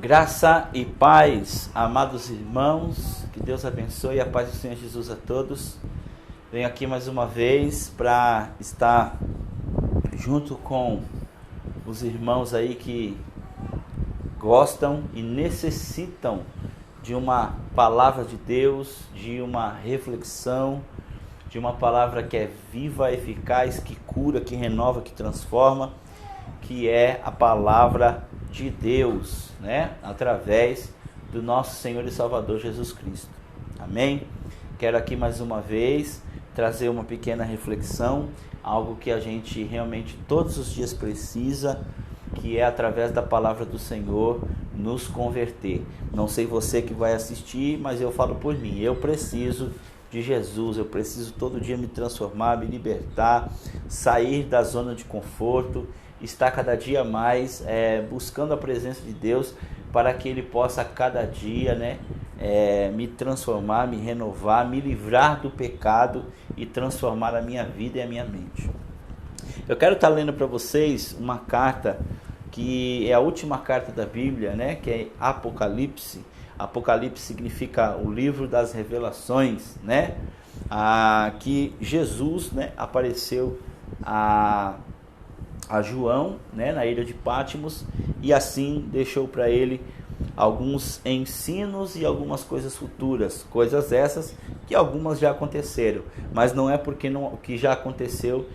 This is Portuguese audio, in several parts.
Graça e paz, amados irmãos, que Deus abençoe e a paz do Senhor Jesus a todos. Venho aqui mais uma vez para estar junto com os irmãos aí que gostam e necessitam de uma palavra de Deus, de uma reflexão, de uma palavra que é viva, eficaz, que cura, que renova, que transforma, que é a palavra de Deus, né? Através do nosso Senhor e Salvador Jesus Cristo. Amém? Quero aqui mais uma vez trazer uma pequena reflexão, algo que a gente realmente todos os dias precisa, que é através da palavra do Senhor nos converter. Não sei você que vai assistir, mas eu falo por mim. Eu preciso de Jesus, eu preciso todo dia me transformar, me libertar, sair da zona de conforto, estar cada dia mais buscando a presença de Deus para que Ele possa cada dia me transformar, me renovar, me livrar do pecado e transformar a minha vida e a minha mente. Eu quero estar lendo para vocês uma carta que é a última carta da Bíblia, que é Apocalipse. Apocalipse significa o livro das revelações, que Jesus apareceu a João, na ilha de Patmos, e assim deixou para ele alguns ensinos e algumas coisas futuras, coisas essas que algumas já aconteceram, mas não é porque que já aconteceu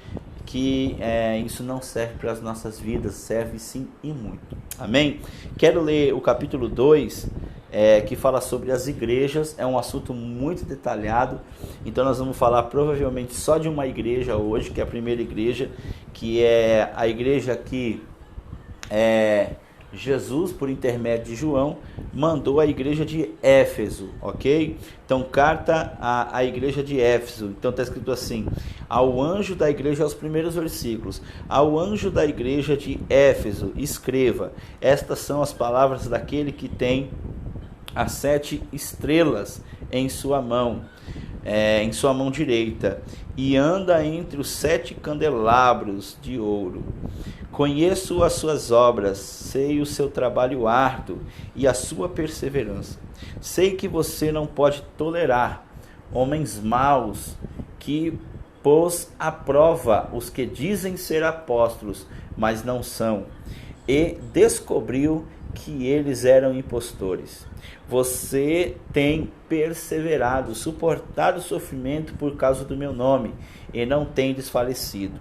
que isso não serve para as nossas vidas, serve sim e muito. Amém? Quero ler o capítulo 2, que fala sobre as igrejas. É um assunto muito detalhado, então nós vamos falar provavelmente só de uma igreja hoje, que é a primeira igreja, que é a igreja que Jesus, por intermédio de João, mandou a igreja de Éfeso, ok? Então, carta à igreja de Éfeso. Então está escrito assim: ao anjo da igreja, aos primeiros versículos, ao anjo da igreja de Éfeso, escreva: estas são as palavras daquele que tem as 7 estrelas em sua mão direita, e anda entre os 7 candelabros de ouro. Conheço as suas obras, sei o seu trabalho árduo e a sua perseverança. Sei que você não pode tolerar homens maus, que pôs à prova os que dizem ser apóstolos, mas não são, e descobriu que eles eram impostores. Você tem perseverado, suportado o sofrimento por causa do meu nome, e não tem desfalecido.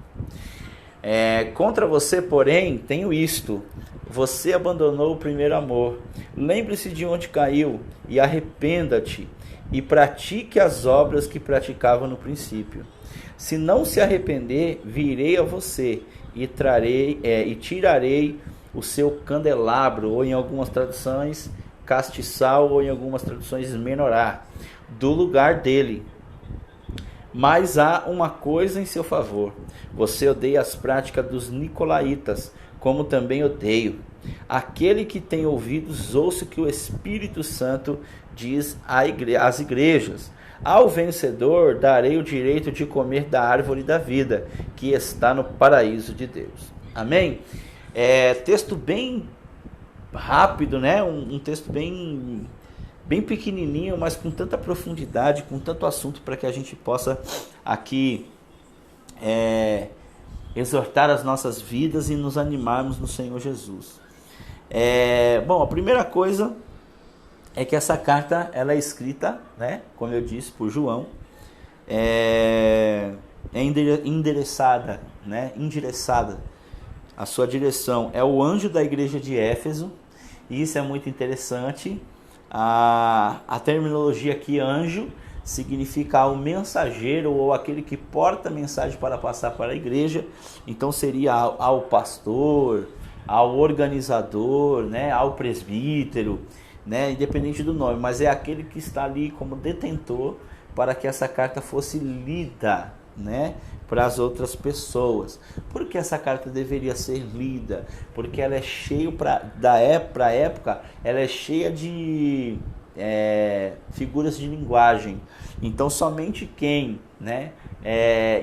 Contra você, porém, tenho isto: você abandonou o primeiro amor. Lembre-se de onde caiu e arrependa-te, e pratique as obras que praticava no princípio. Se não se arrepender, virei a você e tirarei o seu candelabro, ou em algumas traduções castiçal, ou em algumas traduções menorá, do lugar dele. Mas há uma coisa em seu favor: você odeia as práticas dos nicolaítas, como também odeio. Aquele que tem ouvidos, ouça o que o Espírito Santo diz às igrejas. Ao vencedor darei o direito de comer da árvore da vida, que está no paraíso de Deus. Amém? Texto bem rápido, um texto bem pequenininho, mas com tanta profundidade, com tanto assunto, para que a gente possa aqui exortar as nossas vidas e nos animarmos no Senhor Jesus. Bom, a primeira coisa é que essa carta ela é escrita, como eu disse, por João, endereçada, a sua direção é o anjo da igreja de Éfeso, e isso é muito interessante. A terminologia aqui, anjo, significa o mensageiro ou aquele que porta a mensagem para passar para a igreja. Então seria ao pastor, ao organizador, ao presbítero, independente do nome, mas é aquele que está ali como detentor para que essa carta fosse lida, para as outras pessoas. Por que essa carta deveria ser lida? Porque ela é cheia, para a época, ela é cheia de figuras de linguagem. Então somente quem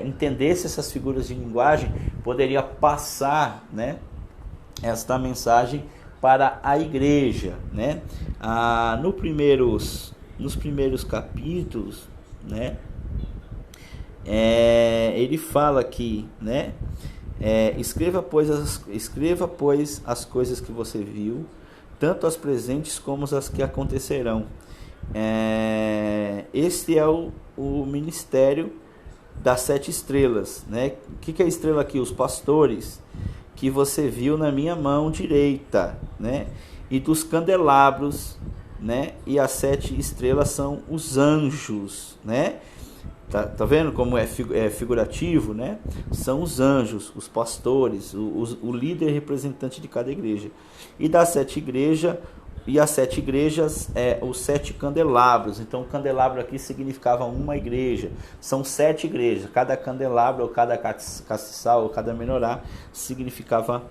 entendesse essas figuras de linguagem poderia passar esta mensagem para a igreja, né? Nos primeiros capítulos, né? Ele fala aqui, né? Escreva, pois, as coisas que você viu, tanto as presentes como as que acontecerão. Este é o ministério das 7 estrelas, né? O que é a estrela aqui? Os pastores que você viu na minha mão direita, né? E dos candelabros, né? E as 7 estrelas são os anjos, né? Tá vendo como é figurativo, né? São os anjos, os pastores, o líder representante de cada igreja. E das 7 igrejas, e as 7 igrejas, os 7 candelabros. Então, o candelabro aqui significava uma igreja. São 7 igrejas. Cada candelabro, ou cada castiçal, ou cada menorá, significava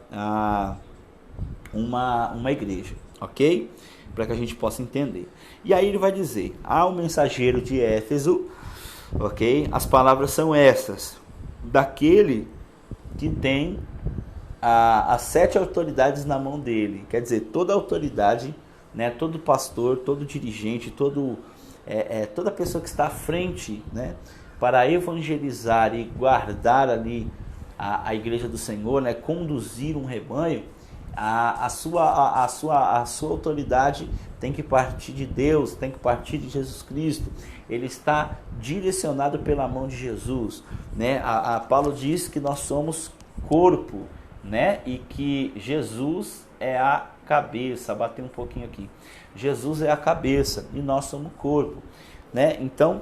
uma igreja. Ok? Para que a gente possa entender. E aí ele vai dizer, ao mensageiro de Éfeso, ok? As palavras são essas: daquele que tem as 7 autoridades na mão dele. Quer dizer, toda autoridade, né? Todo pastor, todo dirigente, toda pessoa que está à frente, né? Para evangelizar e guardar ali a igreja do Senhor, né? Conduzir um rebanho. A sua autoridade tem que partir de Deus, tem que partir de Jesus Cristo. Ele está direcionado pela mão de Jesus, né? Paulo diz que nós somos corpo, né? E que Jesus é a cabeça. Bater um pouquinho aqui. Jesus é a cabeça e nós somos corpo, né? Então,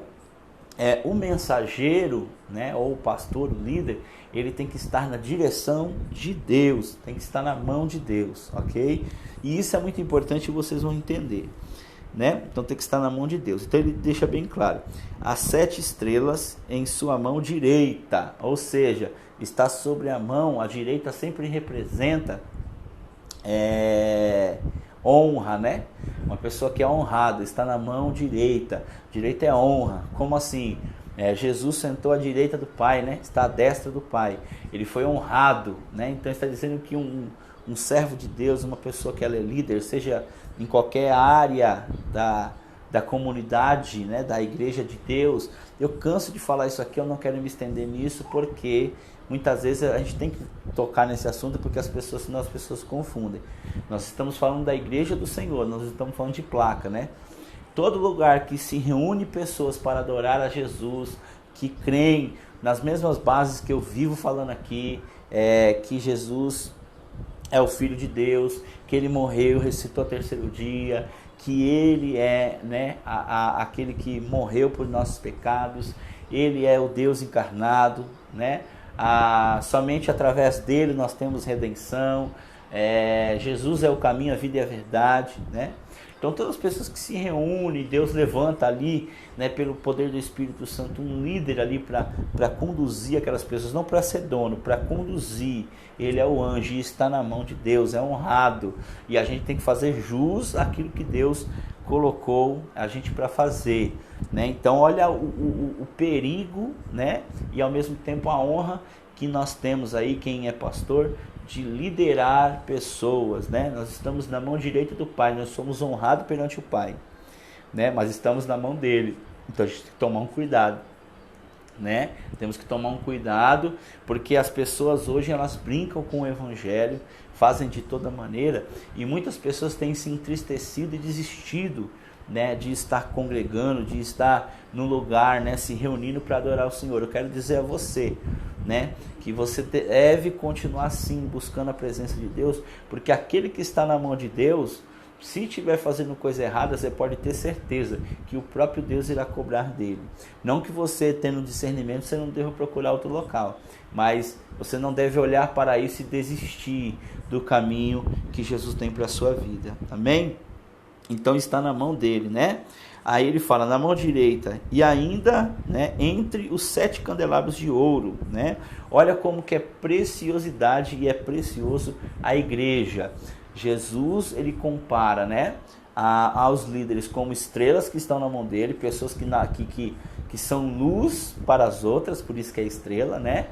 o mensageiro, né? Ou o pastor, o líder, ele tem que estar na direção de Deus, tem que estar na mão de Deus, ok? E isso é muito importante e vocês vão entender, né? Então tem que estar na mão de Deus. Então ele deixa bem claro, as 7 estrelas em sua mão direita, ou seja, está sobre a mão, a direita sempre representa honra, né? Uma pessoa que é honrada, está na mão direita. Direita é honra. Como assim? Jesus sentou à direita do Pai, né? Está à destra do Pai. Ele foi honrado, né? Então está dizendo que um servo de Deus, uma pessoa que ela é líder, seja em qualquer área da comunidade, né? Da igreja de Deus. Eu canso de falar isso aqui, eu não quero me estender nisso, porque muitas vezes a gente tem que tocar nesse assunto, porque senão as pessoas confundem. Nós estamos falando da igreja do Senhor, nós estamos falando de placa, né? Todo lugar que se reúne pessoas para adorar a Jesus, que creem nas mesmas bases que eu vivo falando aqui, que Jesus é o Filho de Deus, que Ele morreu, ressuscitou ao 3º dia, que Ele é, né, aquele que morreu por nossos pecados, Ele é o Deus encarnado, né? Somente através dele nós temos redenção. Jesus é o caminho, a vida e a verdade, né? Então todas as pessoas que se reúnem, Deus levanta ali, né, pelo poder do Espírito Santo, um líder ali para conduzir aquelas pessoas, não para ser dono, para conduzir. Ele é o anjo e está na mão de Deus, é honrado. E a gente tem que fazer jus àquilo que Deus colocou a gente para fazer, né? Então olha o perigo, né? E ao mesmo tempo a honra que nós temos aí, quem é pastor, de liderar pessoas, né? Nós estamos na mão direita do Pai, nós somos honrados perante o Pai, né? Mas estamos na mão dele, então a gente tem que tomar um cuidado, né? Temos que tomar um cuidado, porque as pessoas hoje elas brincam com o Evangelho, fazem de toda maneira, e muitas pessoas têm se entristecido e desistido, né, de estar congregando, de estar no lugar, né, se reunindo para adorar o Senhor. Eu quero dizer a você, né, que você deve continuar assim, buscando a presença de Deus, porque aquele que está na mão de Deus, se estiver fazendo coisa errada, você pode ter certeza que o próprio Deus irá cobrar dele. Não que você, tendo discernimento, você não deva procurar outro local, mas você não deve olhar para isso e desistir do caminho que Jesus tem para a sua vida. Amém? Então está na mão dele, né? Aí ele fala, na mão direita, e ainda, né, entre os 7 candelabros de ouro, né? Olha como que é preciosidade e é precioso a igreja. Jesus, ele compara, né, aos líderes como estrelas que estão na mão dele, pessoas que são luz para as outras, por isso que é estrela, né?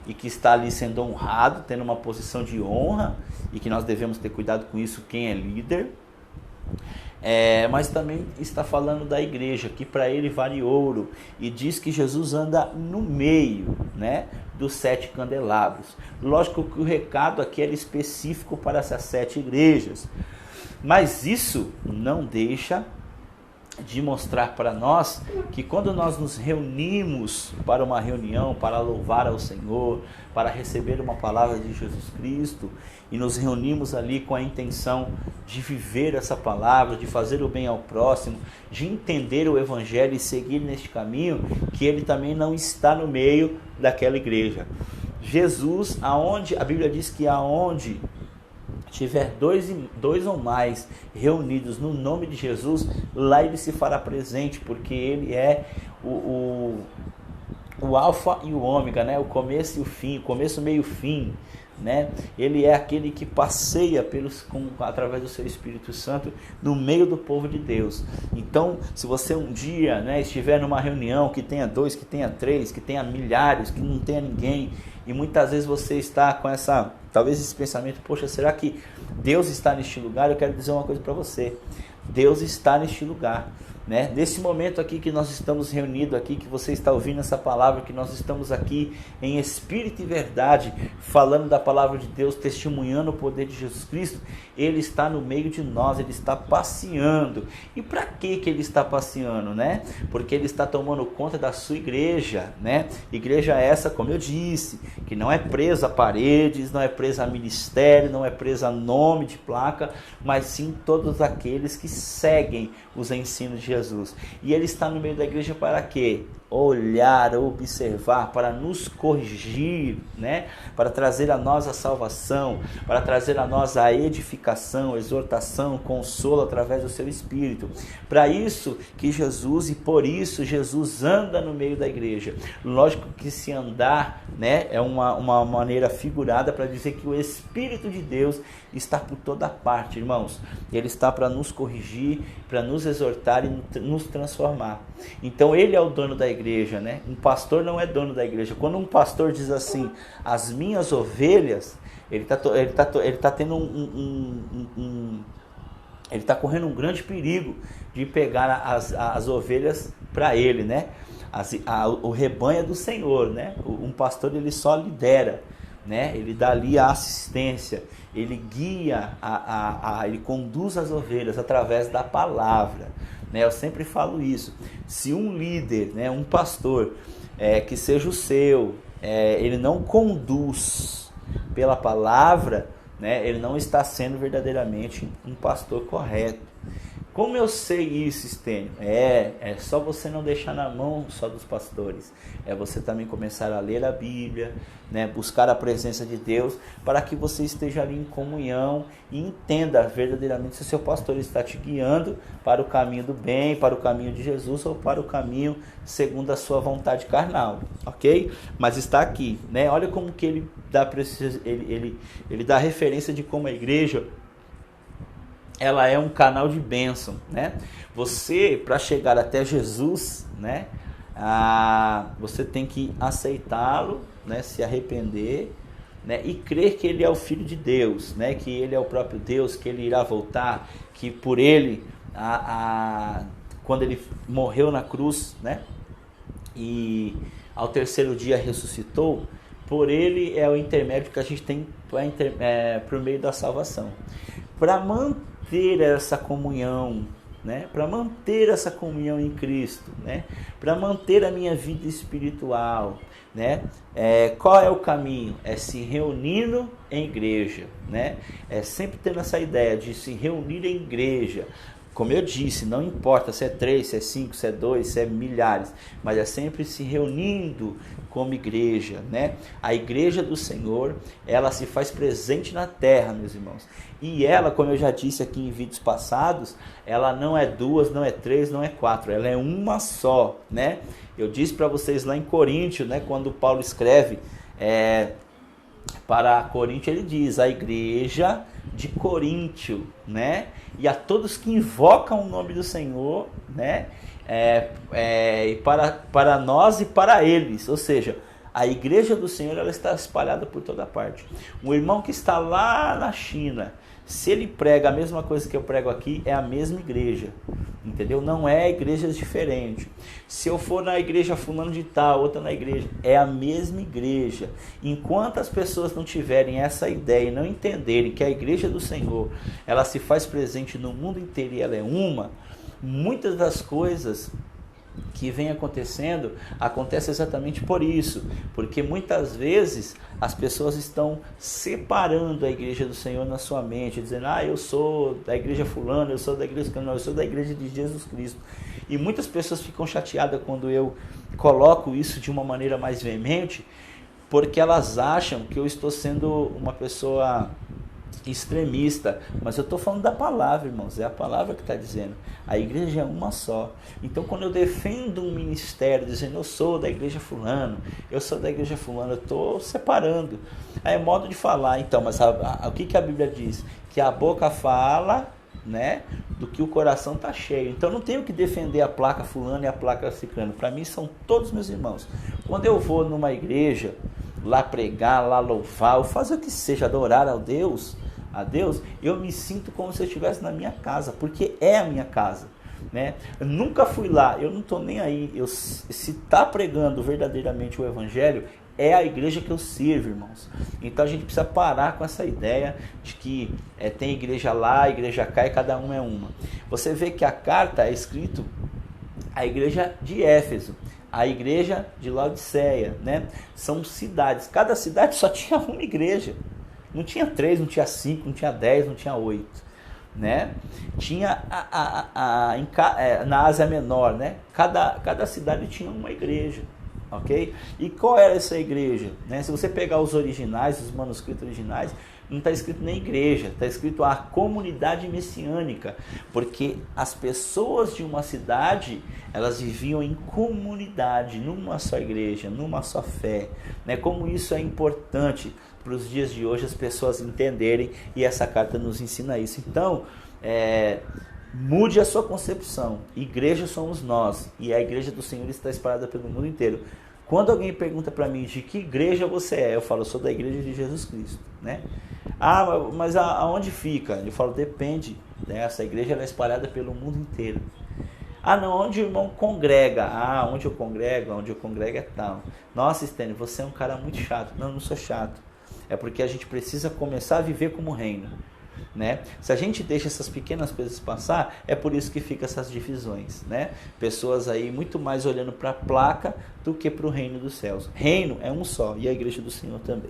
e que está ali sendo honrado, tendo uma posição de honra, e que nós devemos ter cuidado com isso, quem é líder. Mas também está falando da igreja, que para ele vale ouro, e diz que Jesus anda no meio, né, dos 7 candelabros. Lógico que o recado aqui era específico para essas 7 igrejas, mas isso não deixa de mostrar para nós que quando nós nos reunimos para uma reunião, para louvar ao Senhor, para receber uma palavra de Jesus Cristo, e nos reunimos ali com a intenção de viver essa palavra, de fazer o bem ao próximo, de entender o Evangelho e seguir neste caminho, que ele também não está no meio daquela igreja. Jesus, a Bíblia diz que aonde tiver dois ou mais reunidos no nome de Jesus, lá ele se fará presente, porque ele é o alfa e o ômega, né? O começo e o fim, o começo, meio e fim, né? Ele é aquele que passeia através do seu Espírito Santo no meio do povo de Deus. Então, se você um dia, né, estiver numa reunião que tenha 2, que tenha 3, que tenha milhares, que não tenha ninguém, e muitas vezes você está com talvez esse pensamento: poxa, será que Deus está neste lugar? Eu quero dizer uma coisa para você: Deus está neste lugar, né? Nesse momento aqui que nós estamos reunidos aqui, que você está ouvindo essa palavra, que nós estamos aqui em espírito e verdade, falando da palavra de Deus, testemunhando o poder de Jesus Cristo, ele está no meio de nós, ele está passeando. E para que ele está passeando, né? Porque ele está tomando conta da sua igreja, né? Igreja essa, como eu disse, que não é presa a paredes, não é presa a ministério, não é presa a nome de placa, mas sim todos aqueles que seguem os ensinos de Jesus. E ele está no meio da igreja para quê? Olhar, observar, para nos corrigir, né? Para trazer a nós a salvação, para trazer a nós a edificação, exortação, consolo através do seu Espírito. Para isso que Jesus, e por isso Jesus anda no meio da igreja. Lógico que se andar, né, é uma maneira figurada para dizer que o Espírito de Deus está por toda parte, irmãos. Ele está para nos corrigir, para nos exortar e nos transformar. Então ele é o dono da igreja, né? Um pastor não é dono da igreja. Quando um pastor diz assim: as minhas ovelhas, ele está tendo ele está correndo um grande perigo de pegar as ovelhas para ele, né? O rebanho é do Senhor, né? Um pastor, ele só lidera, né? Ele dá ali a assistência, ele guia, ele conduz as ovelhas através da palavra, né? Eu sempre falo isso. Se um líder, né, um pastor, que seja o seu, ele não conduz pela palavra, né, ele não está sendo verdadeiramente um pastor correto. Como eu sei isso, Estênio? É só você não deixar na mão só dos pastores. É você também começar a ler a Bíblia, né? Buscar a presença de Deus, para que você esteja ali em comunhão e entenda verdadeiramente se o seu pastor está te guiando para o caminho do bem, para o caminho de Jesus, ou para o caminho segundo a sua vontade carnal, ok? Mas está aqui, né? Olha como que ele dá referência de como a igreja, ela é um canal de bênção, né? Você, para chegar até Jesus, né, você tem que aceitá-lo, né, se arrepender, né, e crer que ele é o Filho de Deus, né, que ele é o próprio Deus, que ele irá voltar, que por ele, quando ele morreu na cruz, né, e ao terceiro dia ressuscitou, por ele é o intermédio que a gente tem por meio da salvação. Para manter essa comunhão, né? Para manter essa comunhão em Cristo, né? Para manter a minha vida espiritual, né? Qual é o caminho? É se reunindo em igreja, né? É sempre tendo essa ideia de se reunir em igreja. Como eu disse, não importa se é 3, se é 5, se é 2, se é milhares, mas é sempre se reunindo como igreja, né? A igreja do Senhor, ela se faz presente na terra, meus irmãos. E ela, como eu já disse aqui em vídeos passados, ela não é 2, não é 3, não é 4, ela é uma só, né? Eu disse para vocês lá em Coríntios, né, quando Paulo escreve para Coríntio, ele diz: a igreja de Coríntio, né? E a todos que invocam o nome do Senhor, né? Para nós e para eles. Ou seja, A igreja do Senhor, ela está espalhada por toda parte. Um irmão que está lá na China, se ele prega a mesma coisa que eu prego aqui, é a mesma igreja, entendeu? Não é igrejas diferentes. Se eu for na igreja fulano de tal, outra na igreja, é a mesma igreja. Enquanto as pessoas não tiverem essa ideia e não entenderem que a igreja do Senhor, ela se faz presente no mundo inteiro e ela é uma, muitas das coisas que vem acontecendo, acontece exatamente por isso, porque muitas vezes as pessoas estão separando a igreja do Senhor na sua mente, dizendo, eu sou da igreja fulana, eu sou da igreja canal, eu sou da igreja de Jesus Cristo, e muitas pessoas ficam chateadas quando eu coloco isso de uma maneira mais veemente, porque elas acham que eu estou sendo uma pessoa extremista, mas eu estou falando da palavra, irmãos, é a palavra que está dizendo, a igreja é uma só. Então quando eu defendo um ministério, dizendo eu sou da igreja fulano, eu sou da igreja fulano, eu estou separando, é modo de falar. Então, mas o que a Bíblia diz? Que a boca fala, né, do que o coração está cheio. Então eu não tenho que defender a placa fulano e a placa ciclano, para mim são todos meus irmãos. Quando eu vou numa igreja, lá pregar, lá louvar, ou fazer o que seja, adorar a Deus, eu me sinto como se eu estivesse na minha casa, porque é a minha casa, né? Eu nunca fui lá, eu não estou nem aí, se está pregando verdadeiramente o Evangelho, é a igreja que eu sirvo, irmãos. Então a gente precisa parar com essa ideia de que tem igreja lá, igreja cá e cada uma é uma. Você vê que a carta é escrito a igreja de Éfeso, a igreja de Laodiceia, né? São cidades, cada cidade só tinha uma igreja. Não tinha 3, não tinha 5, não tinha 10, não tinha 8, né? Tinha na Ásia Menor, né? Cada cidade tinha uma igreja, ok? E qual era essa igreja? Né? Se você pegar os originais, os manuscritos originais, não está escrito nem igreja, está escrito a comunidade messiânica, porque as pessoas de uma cidade, elas viviam em comunidade, numa só igreja, numa só fé, né? Como isso é importante para os dias de hoje as pessoas entenderem, e essa carta nos ensina isso. Então, mude a sua concepção. Igreja somos nós, e a igreja do Senhor está espalhada pelo mundo inteiro. Quando alguém pergunta para mim de que igreja você é, eu falo, eu sou da igreja de Jesus Cristo, né? Mas aonde fica? Eu falo, depende, né? Essa igreja ela é espalhada pelo mundo inteiro. Não, onde o irmão congrega? Onde eu congrego é tal. Nossa, Stênio, você é um cara muito chato. Não, não sou chato. É porque a gente precisa começar a viver como reino, né? Se a gente deixa essas pequenas coisas passar, é por isso que fica essas divisões, né? Pessoas aí muito mais olhando para a placa do que para o reino dos céus. Reino é um só, e a igreja do Senhor também.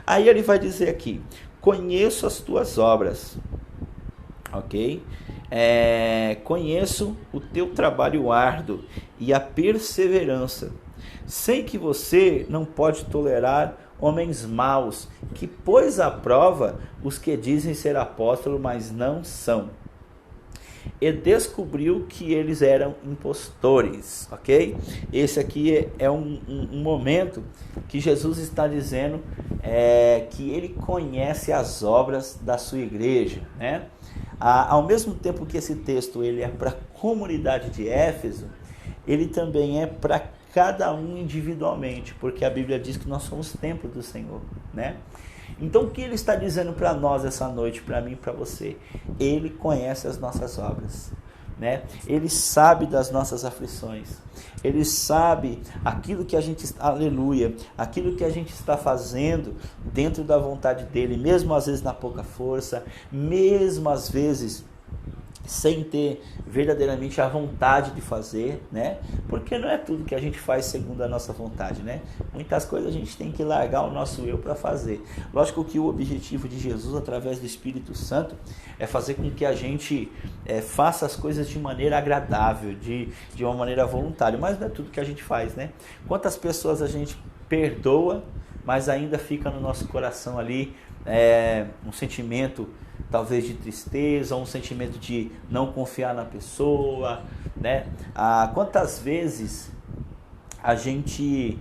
Aí ele vai dizer aqui, conheço as tuas obras, ok? Conheço o teu trabalho árduo e a perseverança. Sei que você não pode tolerar homens maus, que pôs à prova os que dizem ser apóstolos, mas não são. E descobriu que eles eram impostores, ok? Esse aqui é um momento que Jesus está dizendo que ele conhece as obras da sua igreja, né? Ao mesmo tempo que esse texto ele é para a comunidade de Éfeso, ele também é para cada um individualmente, porque a Bíblia diz que nós somos templo do Senhor, né? Então o que ele está dizendo para nós essa noite, para mim e para você? Ele conhece as nossas obras, né? Ele sabe das nossas aflições, ele sabe aquilo que a gente, aleluia, aquilo que a gente está fazendo dentro da vontade dele, mesmo às vezes na pouca força, mesmo às vezes sem ter verdadeiramente a vontade de fazer, né? Porque não é tudo que a gente faz segundo a nossa vontade, né? Muitas coisas a gente tem que largar o nosso eu para fazer. Lógico que o objetivo de Jesus, através do Espírito Santo, é fazer com que a gente faça as coisas de maneira agradável, de uma maneira voluntária, mas não é tudo que a gente faz, né? Quantas pessoas a gente perdoa, mas ainda fica no nosso coração ali um sentimento talvez de tristeza, um sentimento de não confiar na pessoa, né? Quantas vezes a gente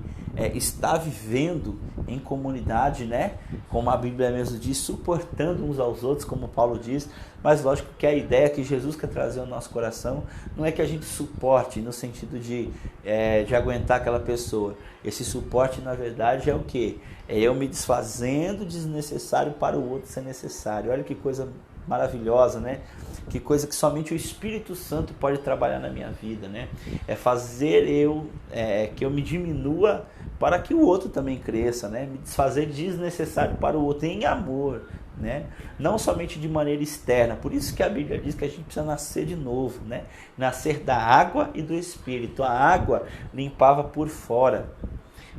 está vivendo em comunidade, né? Como a Bíblia mesmo diz, suportando uns aos outros, como Paulo diz. Mas lógico que a ideia que Jesus quer trazer ao nosso coração não é que a gente suporte no sentido de aguentar aquela pessoa. Esse suporte, na verdade, é o quê? É eu me desfazendo desnecessário para o outro ser necessário. Olha que coisa maravilhosa, né? Que coisa que somente o Espírito Santo pode trabalhar na minha vida, né? É fazer que eu me diminua para que o outro também cresça, né? Me desfazer desnecessário para o outro em amor, né? Não somente de maneira externa. Por isso que a Bíblia diz que a gente precisa nascer de novo, né? Nascer da água e do Espírito. A água limpava por fora,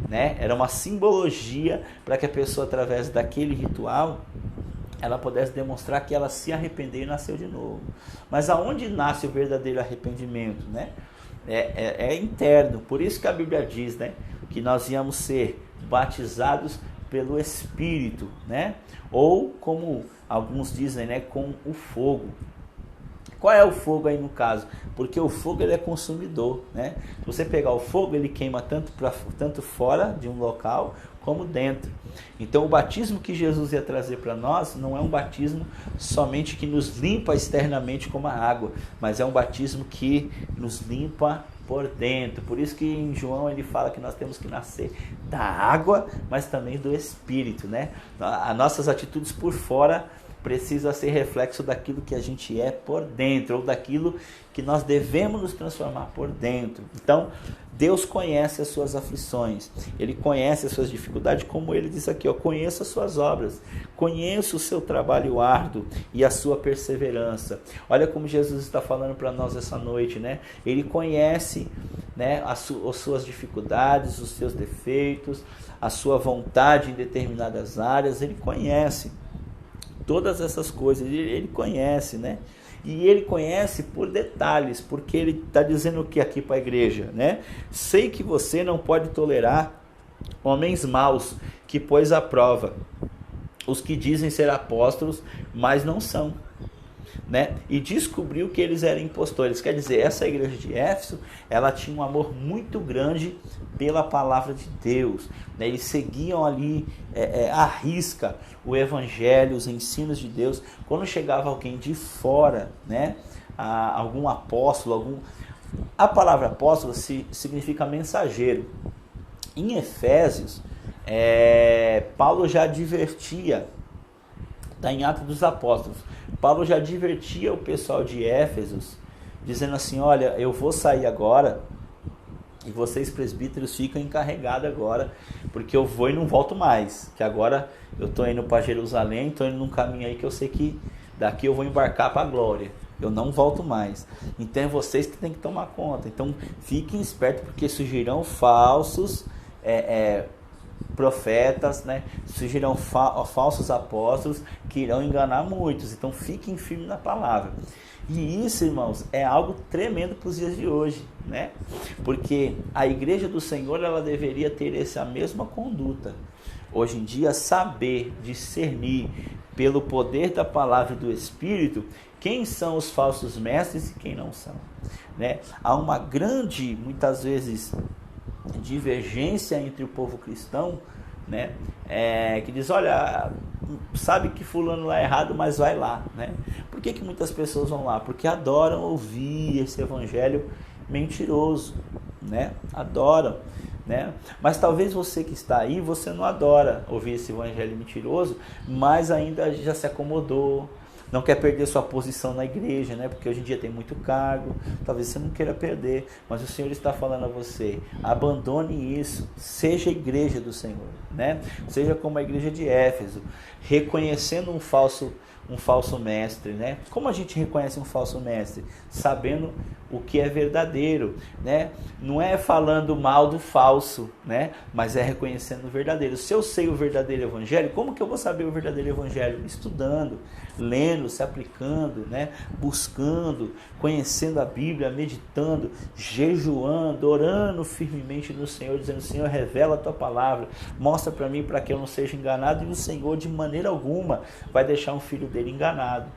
né? Era uma simbologia para que a pessoa, através daquele ritual, ela pudesse demonstrar que ela se arrependeu e nasceu de novo. Mas aonde nasce o verdadeiro arrependimento, né? É interno. Por isso que a Bíblia diz, né, que nós íamos ser batizados pelo Espírito, né? Ou como alguns dizem, né, com o fogo. Qual é o fogo aí no caso? Porque o fogo ele é consumidor, né? Se você pegar o fogo, ele queima tanto fora de um local como dentro. Então o batismo que Jesus ia trazer para nós não é um batismo somente que nos limpa externamente como a água, mas é um batismo que nos limpa por dentro. Por isso que em João ele fala que nós temos que nascer da água, mas também do Espírito, né? As nossas atitudes por fora precisa ser reflexo daquilo que a gente é por dentro, ou daquilo que nós devemos nos transformar por dentro. Então, Deus conhece as suas aflições, Ele conhece as suas dificuldades, como Ele diz aqui, conheço as suas obras, conheço o seu trabalho árduo e a sua perseverança. Olha como Jesus está falando para nós essa noite, né? Ele conhece, né, as suas dificuldades, os seus defeitos, a sua vontade em determinadas áreas, Ele conhece todas essas coisas, ele conhece, né? E ele conhece por detalhes, porque ele está dizendo o que aqui para a igreja, né? Sei que você não pode tolerar homens maus, que pôs à prova os que dizem ser apóstolos, mas não são, né? E descobriu que eles eram impostores. Quer dizer, essa igreja de Éfeso, ela tinha um amor muito grande pela palavra de Deus, né? Eles seguiam ali à risca o evangelho, os ensinos de Deus. Quando chegava alguém de fora, né? Algum apóstolo, a palavra apóstolo significa mensageiro. Em Efésios, Paulo já advertia, está em Atos dos Apóstolos, Paulo já advertia o pessoal de Éfesos, dizendo assim, olha, eu vou sair agora, e vocês presbíteros ficam encarregados agora, porque eu vou e não volto mais, que agora eu estou indo para Jerusalém, estou indo num caminho aí que eu sei que daqui eu vou embarcar para a glória, eu não volto mais. Então é vocês que têm que tomar conta, então fiquem espertos, porque surgirão falsos profetas, né? Surgirão falsos apóstolos que irão enganar muitos, então fiquem firmes na palavra. E isso, irmãos, é algo tremendo para os dias de hoje, né? Porque a igreja do Senhor, ela deveria ter essa mesma conduta. Hoje em dia, saber discernir pelo poder da palavra e do Espírito quem são os falsos mestres e quem não são, né? Há uma grande, muitas vezes, divergência entre o povo cristão, né? Que diz, olha, sabe que fulano lá é errado, mas vai lá, né? Por que muitas pessoas vão lá? Porque adoram ouvir esse evangelho mentiroso, né? Adoram, né? Mas talvez você que está aí, você não adora ouvir esse evangelho mentiroso, mas ainda já se acomodou, não quer perder sua posição na igreja, né? Porque hoje em dia tem muito cargo, talvez você não queira perder, mas o Senhor está falando a você, abandone isso, seja a igreja do Senhor, né? Seja como a igreja de Éfeso, reconhecendo um falso mestre, né? Como a gente reconhece um falso mestre? Sabendo o que é verdadeiro, né? Não é falando mal do falso, né? Mas é reconhecendo o verdadeiro. Se eu sei o verdadeiro evangelho, como que eu vou saber o verdadeiro evangelho? Estudando, lendo, se aplicando, né? Buscando, conhecendo a Bíblia, meditando, jejuando, orando firmemente no Senhor, dizendo, Senhor, revela a tua palavra, mostra para mim para que eu não seja enganado, e o Senhor de maneira alguma vai deixar um filho dele enganado.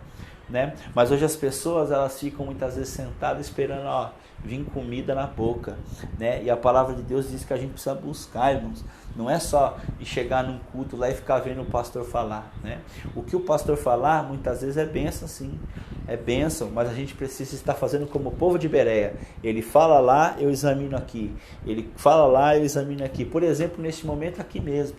né? Mas hoje as pessoas, elas ficam muitas vezes sentadas esperando, ó, vir comida na boca, né? E a palavra de Deus diz que a gente precisa buscar, irmãos. Não é só ir chegar num culto lá e ficar vendo o pastor falar, né? O que o pastor falar, muitas vezes é bênção, sim. É bênção, mas a gente precisa estar fazendo como o povo de Bereia. Ele fala lá, eu examino aqui. Ele fala lá, eu examino aqui. Por exemplo, neste momento aqui mesmo.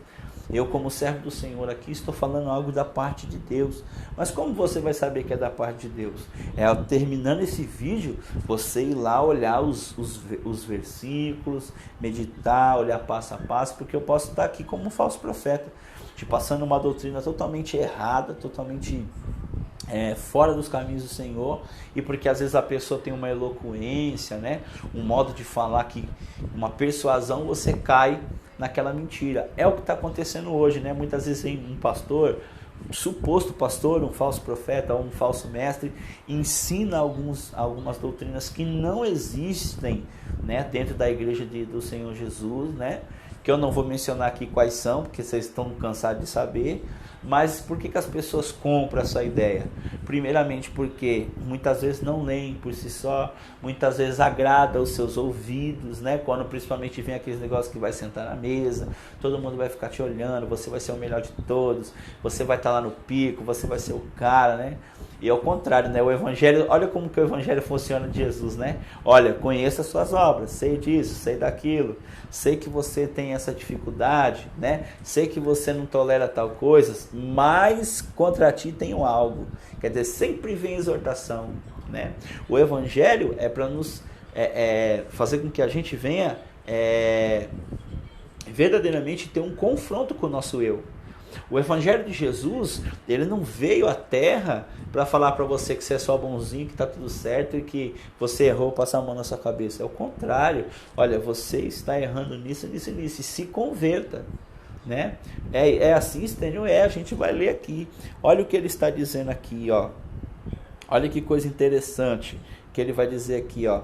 Eu, como servo do Senhor aqui, estou falando algo da parte de Deus. Mas como você vai saber que é da parte de Deus? É terminando esse vídeo, você ir lá olhar os versículos, meditar, olhar passo a passo, porque eu posso estar aqui como um falso profeta, te passando uma doutrina totalmente errada, totalmente fora dos caminhos do Senhor, e porque às vezes a pessoa tem uma eloquência, né? Um modo de falar, que uma persuasão, você cai naquela mentira. É o que está acontecendo hoje, né? Muitas vezes tem um pastor, um suposto pastor, um falso profeta ou um falso mestre, ensina algumas doutrinas que não existem, né, dentro da igreja do Senhor Jesus, né? Que eu não vou mencionar aqui quais são, porque vocês estão cansados de saber. Mas por que as pessoas compram essa ideia? Primeiramente porque muitas vezes não leem por si só, muitas vezes agrada os seus ouvidos, né? Quando principalmente vem aqueles negócios que vai sentar na mesa, todo mundo vai ficar te olhando, você vai ser o melhor de todos, você vai estar lá no pico, você vai ser o cara, né? E ao contrário, né? O evangelho, olha como que o evangelho funciona de Jesus, né? Olha, conheça as suas obras, sei disso, sei daquilo, sei que você tem essa dificuldade, né? Sei que você não tolera tal coisa, mas contra ti tenho algo. Quer dizer, sempre vem exortação, né? O evangelho é para nos fazer com que a gente venha verdadeiramente ter um confronto com o nosso eu. O evangelho de Jesus, ele não veio à terra para falar para você que você é só bonzinho, que está tudo certo e que você errou, passar a mão na sua cabeça. É o contrário. Olha, você está errando nisso, nisso e nisso. E se converta, né? É assim, Stênio, a gente vai ler aqui. Olha o que ele está dizendo aqui, ó. Olha que coisa interessante que ele vai dizer aqui, ó.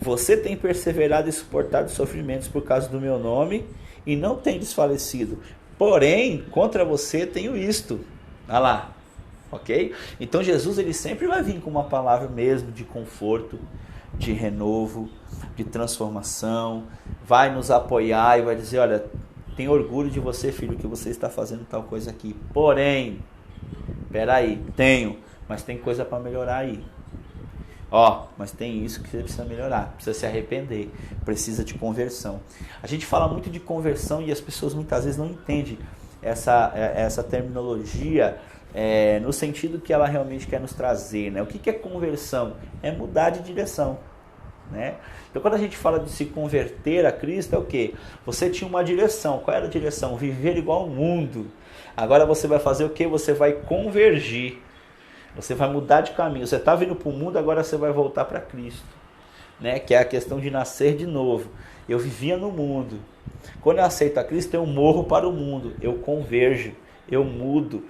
Você tem perseverado e suportado sofrimentos por causa do meu nome e não tem desfalecido. Porém, contra você tenho isto. Olha lá, ok? Então Jesus, ele sempre vai vir com uma palavra mesmo de conforto, de renovo, de transformação, vai nos apoiar e vai dizer, olha, tenho orgulho de você, filho, que você está fazendo tal coisa aqui. Porém, peraí, mas tem coisa para melhorar aí. Mas tem isso que você precisa melhorar, precisa se arrepender, precisa de conversão. A gente fala muito de conversão e as pessoas muitas vezes não entendem essa terminologia no sentido que ela realmente quer nos trazer, né? O que é conversão? É mudar de direção, né? Então quando a gente fala de se converter a Cristo, é o quê? Você tinha uma direção. Qual era a direção? Viver igual ao mundo. Agora você vai fazer o quê? Você vai convergir. Você vai mudar de caminho. Você está vindo para o mundo, agora você vai voltar para Cristo, né? Que é a questão de nascer de novo. Eu vivia no mundo. Quando eu aceito a Cristo, eu morro para o mundo. Eu converjo, eu mudo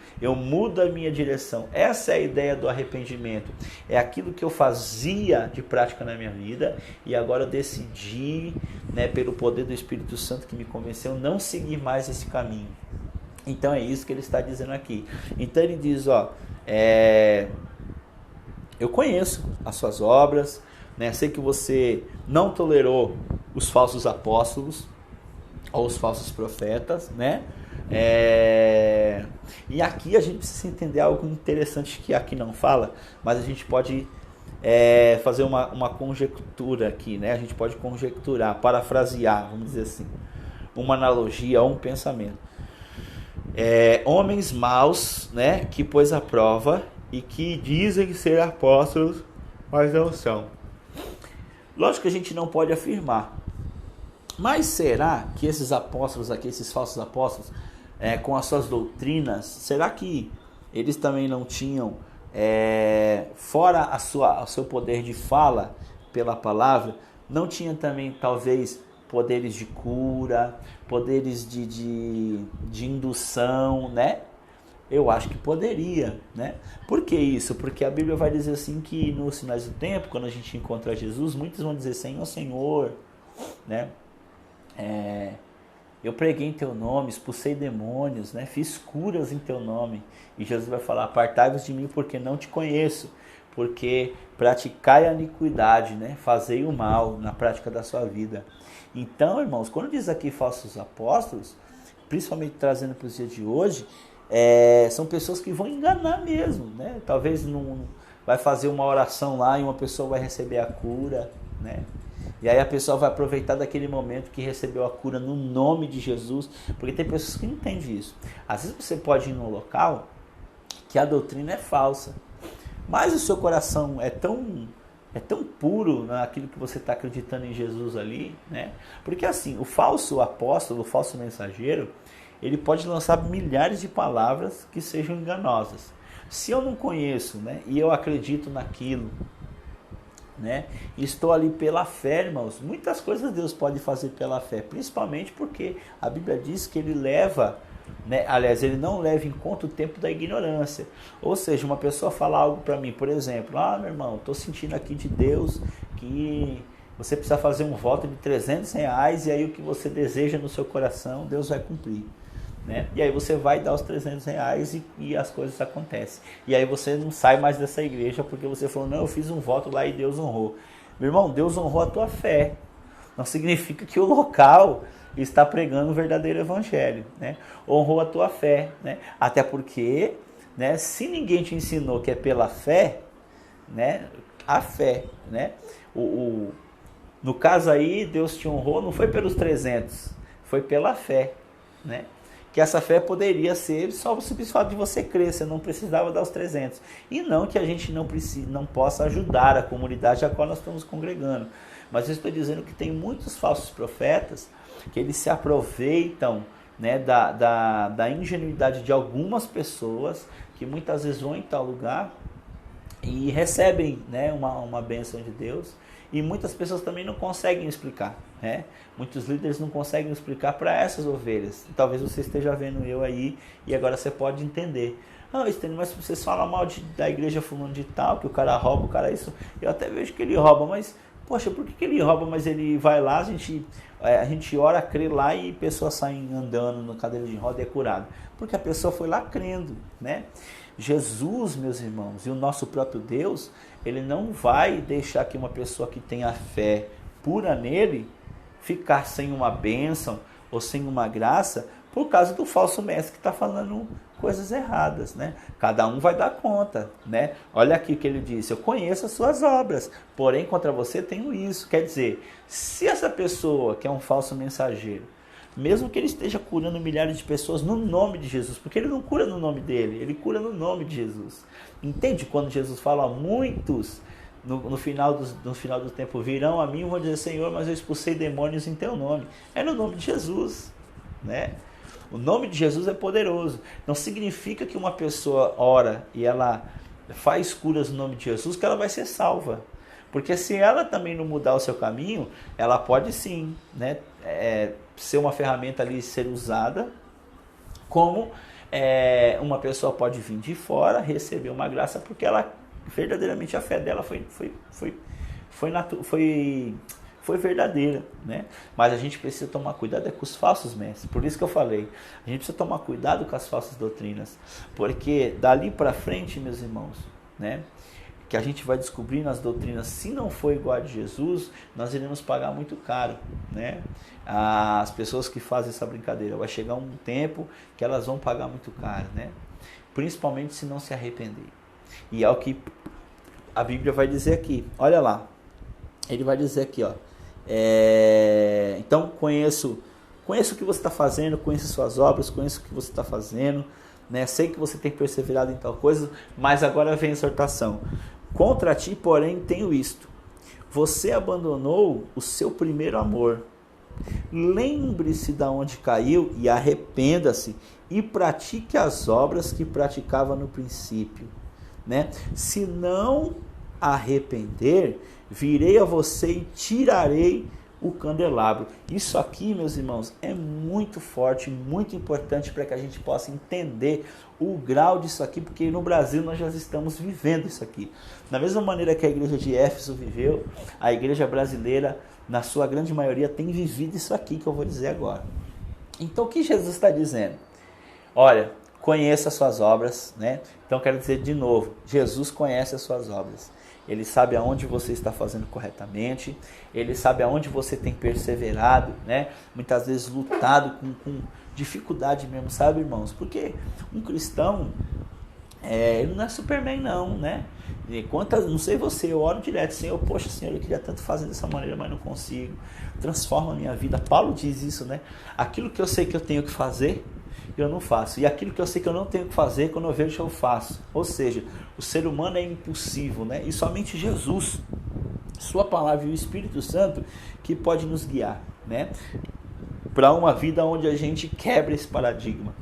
a minha direção. Essa é a ideia do arrependimento. É aquilo que eu fazia de prática na minha vida e agora eu decidi, né, pelo poder do Espírito Santo que me convenceu, não seguir mais esse caminho. Então é isso que ele está dizendo aqui. Então ele diz, eu conheço as suas obras, né? Sei que você não tolerou os falsos apóstolos ou os falsos profetas, né? E aqui a gente precisa entender algo interessante que aqui não fala, mas a gente pode fazer uma conjectura aqui, né? A gente pode conjecturar, parafrasear, vamos dizer assim, uma analogia ou um pensamento. Homens maus, né, que pôs à prova e que dizem ser apóstolos, mas não são. Lógico que a gente não pode afirmar, mas será que esses apóstolos aqui, esses falsos apóstolos, com as suas doutrinas, será que eles também não tinham, fora o seu poder de fala pela palavra, não tinham também talvez poderes de cura, poderes de indução, né? Eu acho que poderia, né? Por que isso? Porque a Bíblia vai dizer assim que nos sinais do tempo, quando a gente encontra Jesus, muitos vão dizer Senhor, Senhor, né? Eu preguei em teu nome, expulsei demônios, né? Fiz curas em teu nome. E Jesus vai falar, apartai-vos de mim porque não te conheço. Porque praticai a iniquidade, né? Fazei o mal na prática da sua vida. Então, irmãos, quando diz aqui falsos apóstolos, principalmente trazendo para os dias de hoje, são pessoas que vão enganar mesmo, né? Talvez não vai fazer uma oração lá e uma pessoa vai receber a cura, né? E aí a pessoa vai aproveitar daquele momento que recebeu a cura no nome de Jesus, porque tem pessoas que não entendem isso. Às vezes você pode ir num local que a doutrina é falsa, mas o seu coração é tão puro naquilo que você está acreditando em Jesus ali, né? Porque assim, o falso apóstolo, o falso mensageiro, ele pode lançar milhares de palavras que sejam enganosas. Se eu não conheço, né, e eu acredito naquilo, né, e estou ali pela fé, irmãos, muitas coisas Deus pode fazer pela fé, principalmente porque a Bíblia diz que ele leva, né, aliás, ele não leva em conta o tempo da ignorância. Ou seja, uma pessoa fala algo para mim, por exemplo, meu irmão, estou sentindo aqui de Deus que você precisa fazer um voto de R$300 e aí o que você deseja no seu coração, Deus vai cumprir. Né? E aí você vai dar os R$300 e as coisas acontecem. E aí você não sai mais dessa igreja porque você falou, não, eu fiz um voto lá e Deus honrou. Meu irmão, Deus honrou a tua fé. Não significa que o local está pregando o verdadeiro evangelho, né? Honrou a tua fé, né? Até porque, né, se ninguém te ensinou que é pela fé, né, a fé, né? No caso aí, Deus te honrou, não foi pelos 300, foi pela fé, né? Que essa fé poderia ser só o simples fato de você crer, você não precisava dar os 300. E não que a gente não possa ajudar a comunidade a qual nós estamos congregando. Mas eu estou dizendo que tem muitos falsos profetas que eles se aproveitam, né, da ingenuidade de algumas pessoas que muitas vezes vão em tal lugar e recebem, né, uma bênção de Deus. E muitas pessoas também não conseguem explicar, né? Muitos líderes não conseguem explicar para essas ovelhas. Talvez você esteja vendo eu aí e agora você pode entender. Estênio, mas vocês falam mal da igreja fulano de tal, que o cara rouba, o cara isso. Eu até vejo que ele rouba, mas, poxa, por que ele rouba? Mas ele vai lá, a gente ora, crê lá e pessoas saem andando na cadeira de roda e é curado. Porque a pessoa foi lá crendo, né? Jesus, meus irmãos, e o nosso próprio Deus, ele não vai deixar que uma pessoa que tenha fé pura nele ficar sem uma bênção ou sem uma graça por causa do falso mestre que está falando coisas erradas, né? Cada um vai dar conta, né? Olha aqui o que ele disse, eu conheço as suas obras, porém contra você tenho isso. Quer dizer, se essa pessoa que é um falso mensageiro, mesmo que ele esteja curando milhares de pessoas no nome de Jesus, porque ele não cura no nome dele, ele cura no nome de Jesus. Entende quando Jesus fala, muitos no final do tempo virão a mim e vão dizer, Senhor, mas eu expulsei demônios em teu nome. É no nome de Jesus, né? O nome de Jesus é poderoso. Não significa que uma pessoa ora e ela faz curas no nome de Jesus que ela vai ser salva. Porque se ela também não mudar o seu caminho, ela pode sim, né, ser uma ferramenta ali, ser usada, como uma pessoa pode vir de fora, receber uma graça, porque ela verdadeiramente a fé dela foi verdadeira, né? Mas a gente precisa tomar cuidado com os falsos mestres. Por isso que eu falei, a gente precisa tomar cuidado com as falsas doutrinas, porque dali para frente, meus irmãos, né, que a gente vai descobrir nas doutrinas, se não for igual a de Jesus, nós iremos pagar muito caro, né? As pessoas que fazem essa brincadeira, vai chegar um tempo que elas vão pagar muito caro, né? Principalmente se não se arrepender. E é o que a Bíblia vai dizer aqui. Olha lá, ele vai dizer aqui, ó. Então conheço o que você está fazendo, conheço suas obras, conheço o que você está fazendo, né? Sei que você tem perseverado em tal coisa, mas agora vem a exortação. Contra ti, porém, tenho isto: você abandonou o seu primeiro amor. Lembre-se de onde caiu e arrependa-se e pratique as obras que praticava no princípio, né? Se não arrepender, virei a você e tirarei o candelabro. Isso aqui, meus irmãos, é muito forte, muito importante para que a gente possa entender o grau disso aqui, porque no Brasil nós já estamos vivendo isso aqui. Da mesma maneira que a igreja de Éfeso viveu, a igreja brasileira, na sua grande maioria, tem vivido isso aqui que eu vou dizer agora. Então o que Jesus está dizendo? Olha, conheça as suas obras, né? Então quero dizer de novo, Jesus conhece as suas obras. Ele sabe aonde você está fazendo corretamente, ele sabe aonde você tem perseverado, né? Muitas vezes lutado com dificuldade mesmo, sabe, irmãos? Porque um cristão, ele não é Superman não, né? E não sei você, eu oro direto, Senhor, poxa, Senhor, eu queria tanto fazer dessa maneira, mas não consigo. Transforma a minha vida. Paulo diz isso, né? Aquilo que eu sei que eu tenho que fazer, eu não faço. E aquilo que eu sei que eu não tenho que fazer, quando eu vejo, eu faço. Ou seja, o ser humano é impulsivo, né? E somente Jesus, sua palavra e o Espírito Santo, que pode nos guiar, né? Para uma vida onde a gente quebra esse paradigma.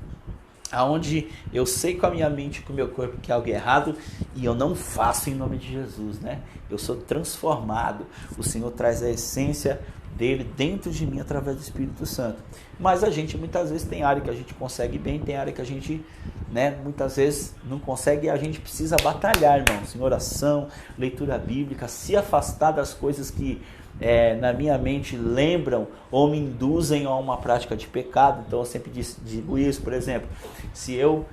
Aonde eu sei com a minha mente e com o meu corpo que é algo errado e eu não faço em nome de Jesus, né? Eu sou transformado. O Senhor traz a essência dele dentro de mim através do Espírito Santo. Mas a gente muitas vezes tem área que a gente consegue bem, tem área que a gente, né, muitas vezes não consegue e a gente precisa batalhar, irmãos, em oração, leitura bíblica, se afastar das coisas que na minha mente lembram ou me induzem a uma prática de pecado. Então eu sempre digo isso, por exemplo, se eu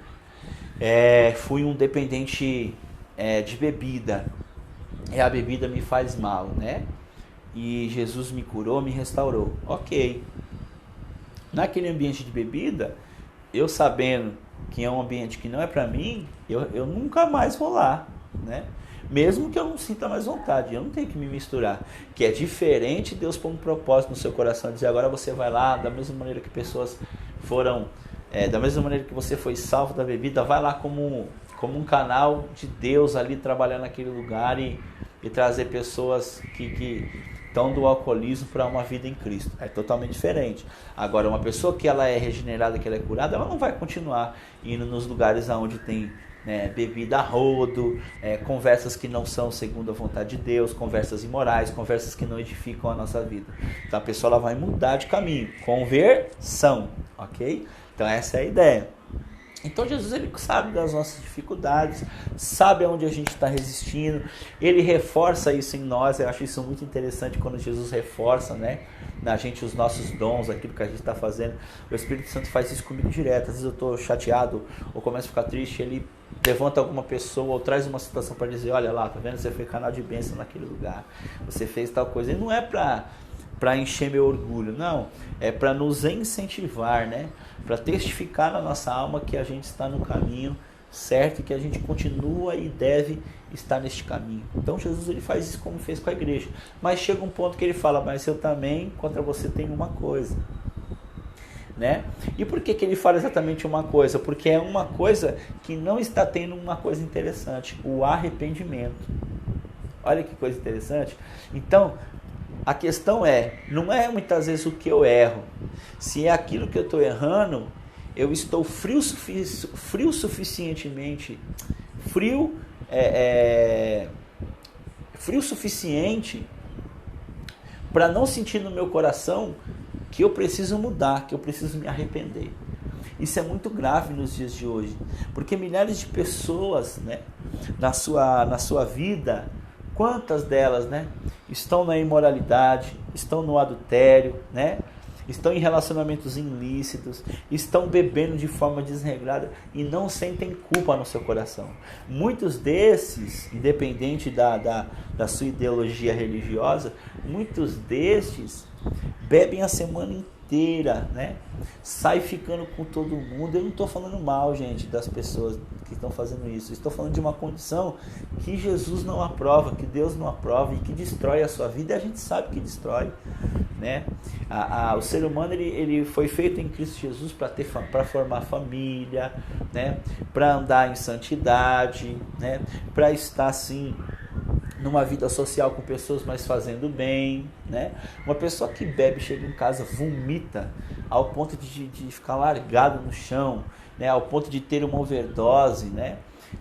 fui um dependente de bebida e a bebida me faz mal, né? E Jesus me curou, me restaurou. Ok. Naquele ambiente de bebida, eu sabendo que é um ambiente que não é para mim, eu nunca mais vou lá, né? Mesmo que eu não sinta mais vontade, eu não tenho que me misturar. Que é diferente Deus pôr um propósito no seu coração, dizer agora você vai lá, da mesma maneira que pessoas foram, da mesma maneira que você foi salvo da bebida, vai lá como um canal de Deus ali trabalhar naquele lugar e trazer pessoas que estão do alcoolismo para uma vida em Cristo. É totalmente diferente. Agora, uma pessoa que ela é regenerada, que ela é curada, ela não vai continuar indo nos lugares onde tem bebida a rodo, conversas que não são segundo a vontade de Deus, conversas imorais, conversas que não edificam a nossa vida. Então a pessoa ela vai mudar de caminho, conversão, ok? Então essa é a ideia. Então Jesus ele sabe das nossas dificuldades, sabe aonde a gente está resistindo, ele reforça isso em nós. Eu acho isso muito interessante quando Jesus reforça, né, na gente os nossos dons, aquilo que a gente está fazendo. O Espírito Santo faz isso comigo direto. Às vezes eu estou chateado ou começo a ficar triste, ele levanta alguma pessoa ou traz uma situação para dizer, olha lá, tá vendo? Você foi canal de bênção naquele lugar, você fez tal coisa. E não é para encher meu orgulho, não, é para nos incentivar, né? Para testificar na nossa alma que a gente está no caminho certo e que a gente continua e deve estar neste caminho. Então Jesus ele faz isso como fez com a igreja, mas chega um ponto que ele fala, mas eu também contra você tenho uma coisa, né? E por que ele fala exatamente uma coisa? Porque é uma coisa que não está tendo uma coisa interessante, o arrependimento. Olha que coisa interessante. Então a questão não é muitas vezes o que eu erro. Se é aquilo que eu estou errando, eu estou frio suficiente para não sentir no meu coração que eu preciso mudar, que eu preciso me arrepender. Isso é muito grave nos dias de hoje, porque milhares de pessoas, né, na sua vida, quantas delas, né, estão na imoralidade, estão no adultério, né, estão em relacionamentos ilícitos, estão bebendo de forma desregrada e não sentem culpa no seu coração. Muitos desses, independente da sua ideologia religiosa, muitos destes bebem a semana inteira, né? Sai ficando com todo mundo. Eu não estou falando mal, gente, das pessoas que estão fazendo isso. Estou falando de uma condição que Jesus não aprova, que Deus não aprova e que destrói a sua vida. E a gente sabe que destrói, né? O ser humano ele foi feito em Cristo Jesus para formar família, né? Para andar em santidade, né? Para estar assim numa vida social com pessoas, mas fazendo bem, né? Uma pessoa que bebe, chega em casa, vomita ao ponto de ficar largado no chão, né? Ao ponto de ter uma overdose, né?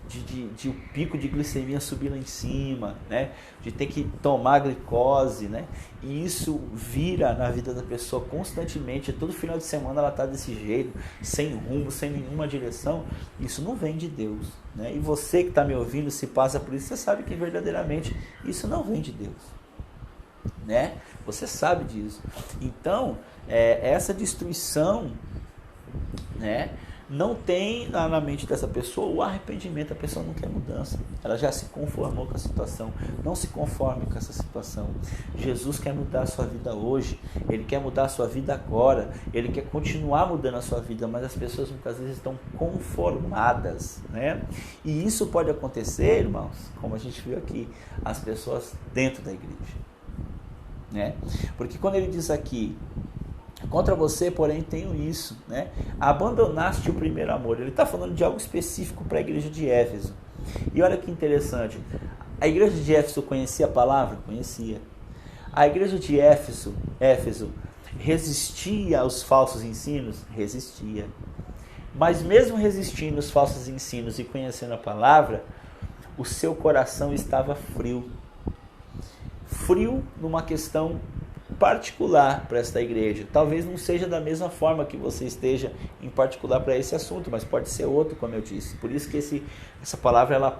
De o pico de glicemia subir lá em cima, né? De ter que tomar glicose, né? E isso vira na vida da pessoa constantemente. Todo final de semana ela está desse jeito, sem rumo, sem nenhuma direção. Isso não vem de Deus, né? E você que está me ouvindo, se passa por isso, você sabe que verdadeiramente isso não vem de Deus. né? Você sabe disso. Então, essa destruição, né, não tem na mente dessa pessoa o arrependimento. A pessoa não quer mudança, ela já se conformou com a situação. Não se conforme com essa situação. Jesus quer mudar a sua vida hoje, Ele quer mudar a sua vida agora, Ele quer continuar mudando a sua vida, mas as pessoas muitas vezes estão conformadas, né? E isso pode acontecer, irmãos, como a gente viu aqui, as pessoas dentro da igreja, né? Porque quando ele diz aqui: contra você, porém, tenho isso, né? Abandonaste o primeiro amor. Ele está falando de algo específico para a igreja de Éfeso. E olha que interessante. A igreja de Éfeso conhecia a palavra? Conhecia. A igreja de Éfeso resistia aos falsos ensinos? Resistia. Mas mesmo resistindo aos falsos ensinos e conhecendo a palavra, o seu coração estava frio. Frio numa questão particular para esta igreja. Talvez não seja da mesma forma que você esteja em particular para esse assunto, mas pode ser outro, como eu disse. Por isso que essa palavra ela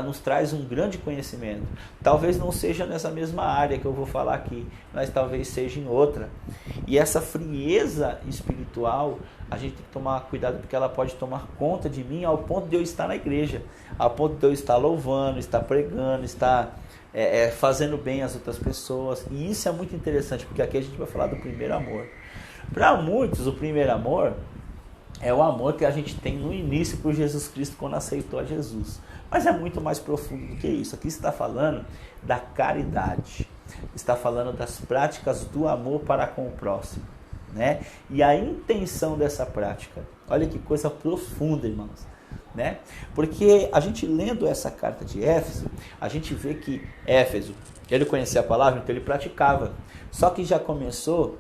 nos traz um grande conhecimento. Talvez não seja nessa mesma área que eu vou falar aqui, mas talvez seja em outra. E essa frieza espiritual, a gente tem que tomar cuidado, porque ela pode tomar conta de mim ao ponto de eu estar na igreja, ao ponto de eu estar louvando, estar pregando, estar fazendo bem às outras pessoas. E isso é muito interessante, porque aqui a gente vai falar do primeiro amor. Para muitos, o primeiro amor é o amor que a gente tem no início por Jesus Cristo, quando aceitou a Jesus. Mas é muito mais profundo do que isso. Aqui está falando da caridade, está falando das práticas do amor para com o próximo, né? E a intenção dessa prática, olha que coisa profunda, irmãos, né? Porque a gente lendo essa carta de Éfeso, a gente vê que Éfeso, ele conhecia a palavra, então ele praticava. Só que já começou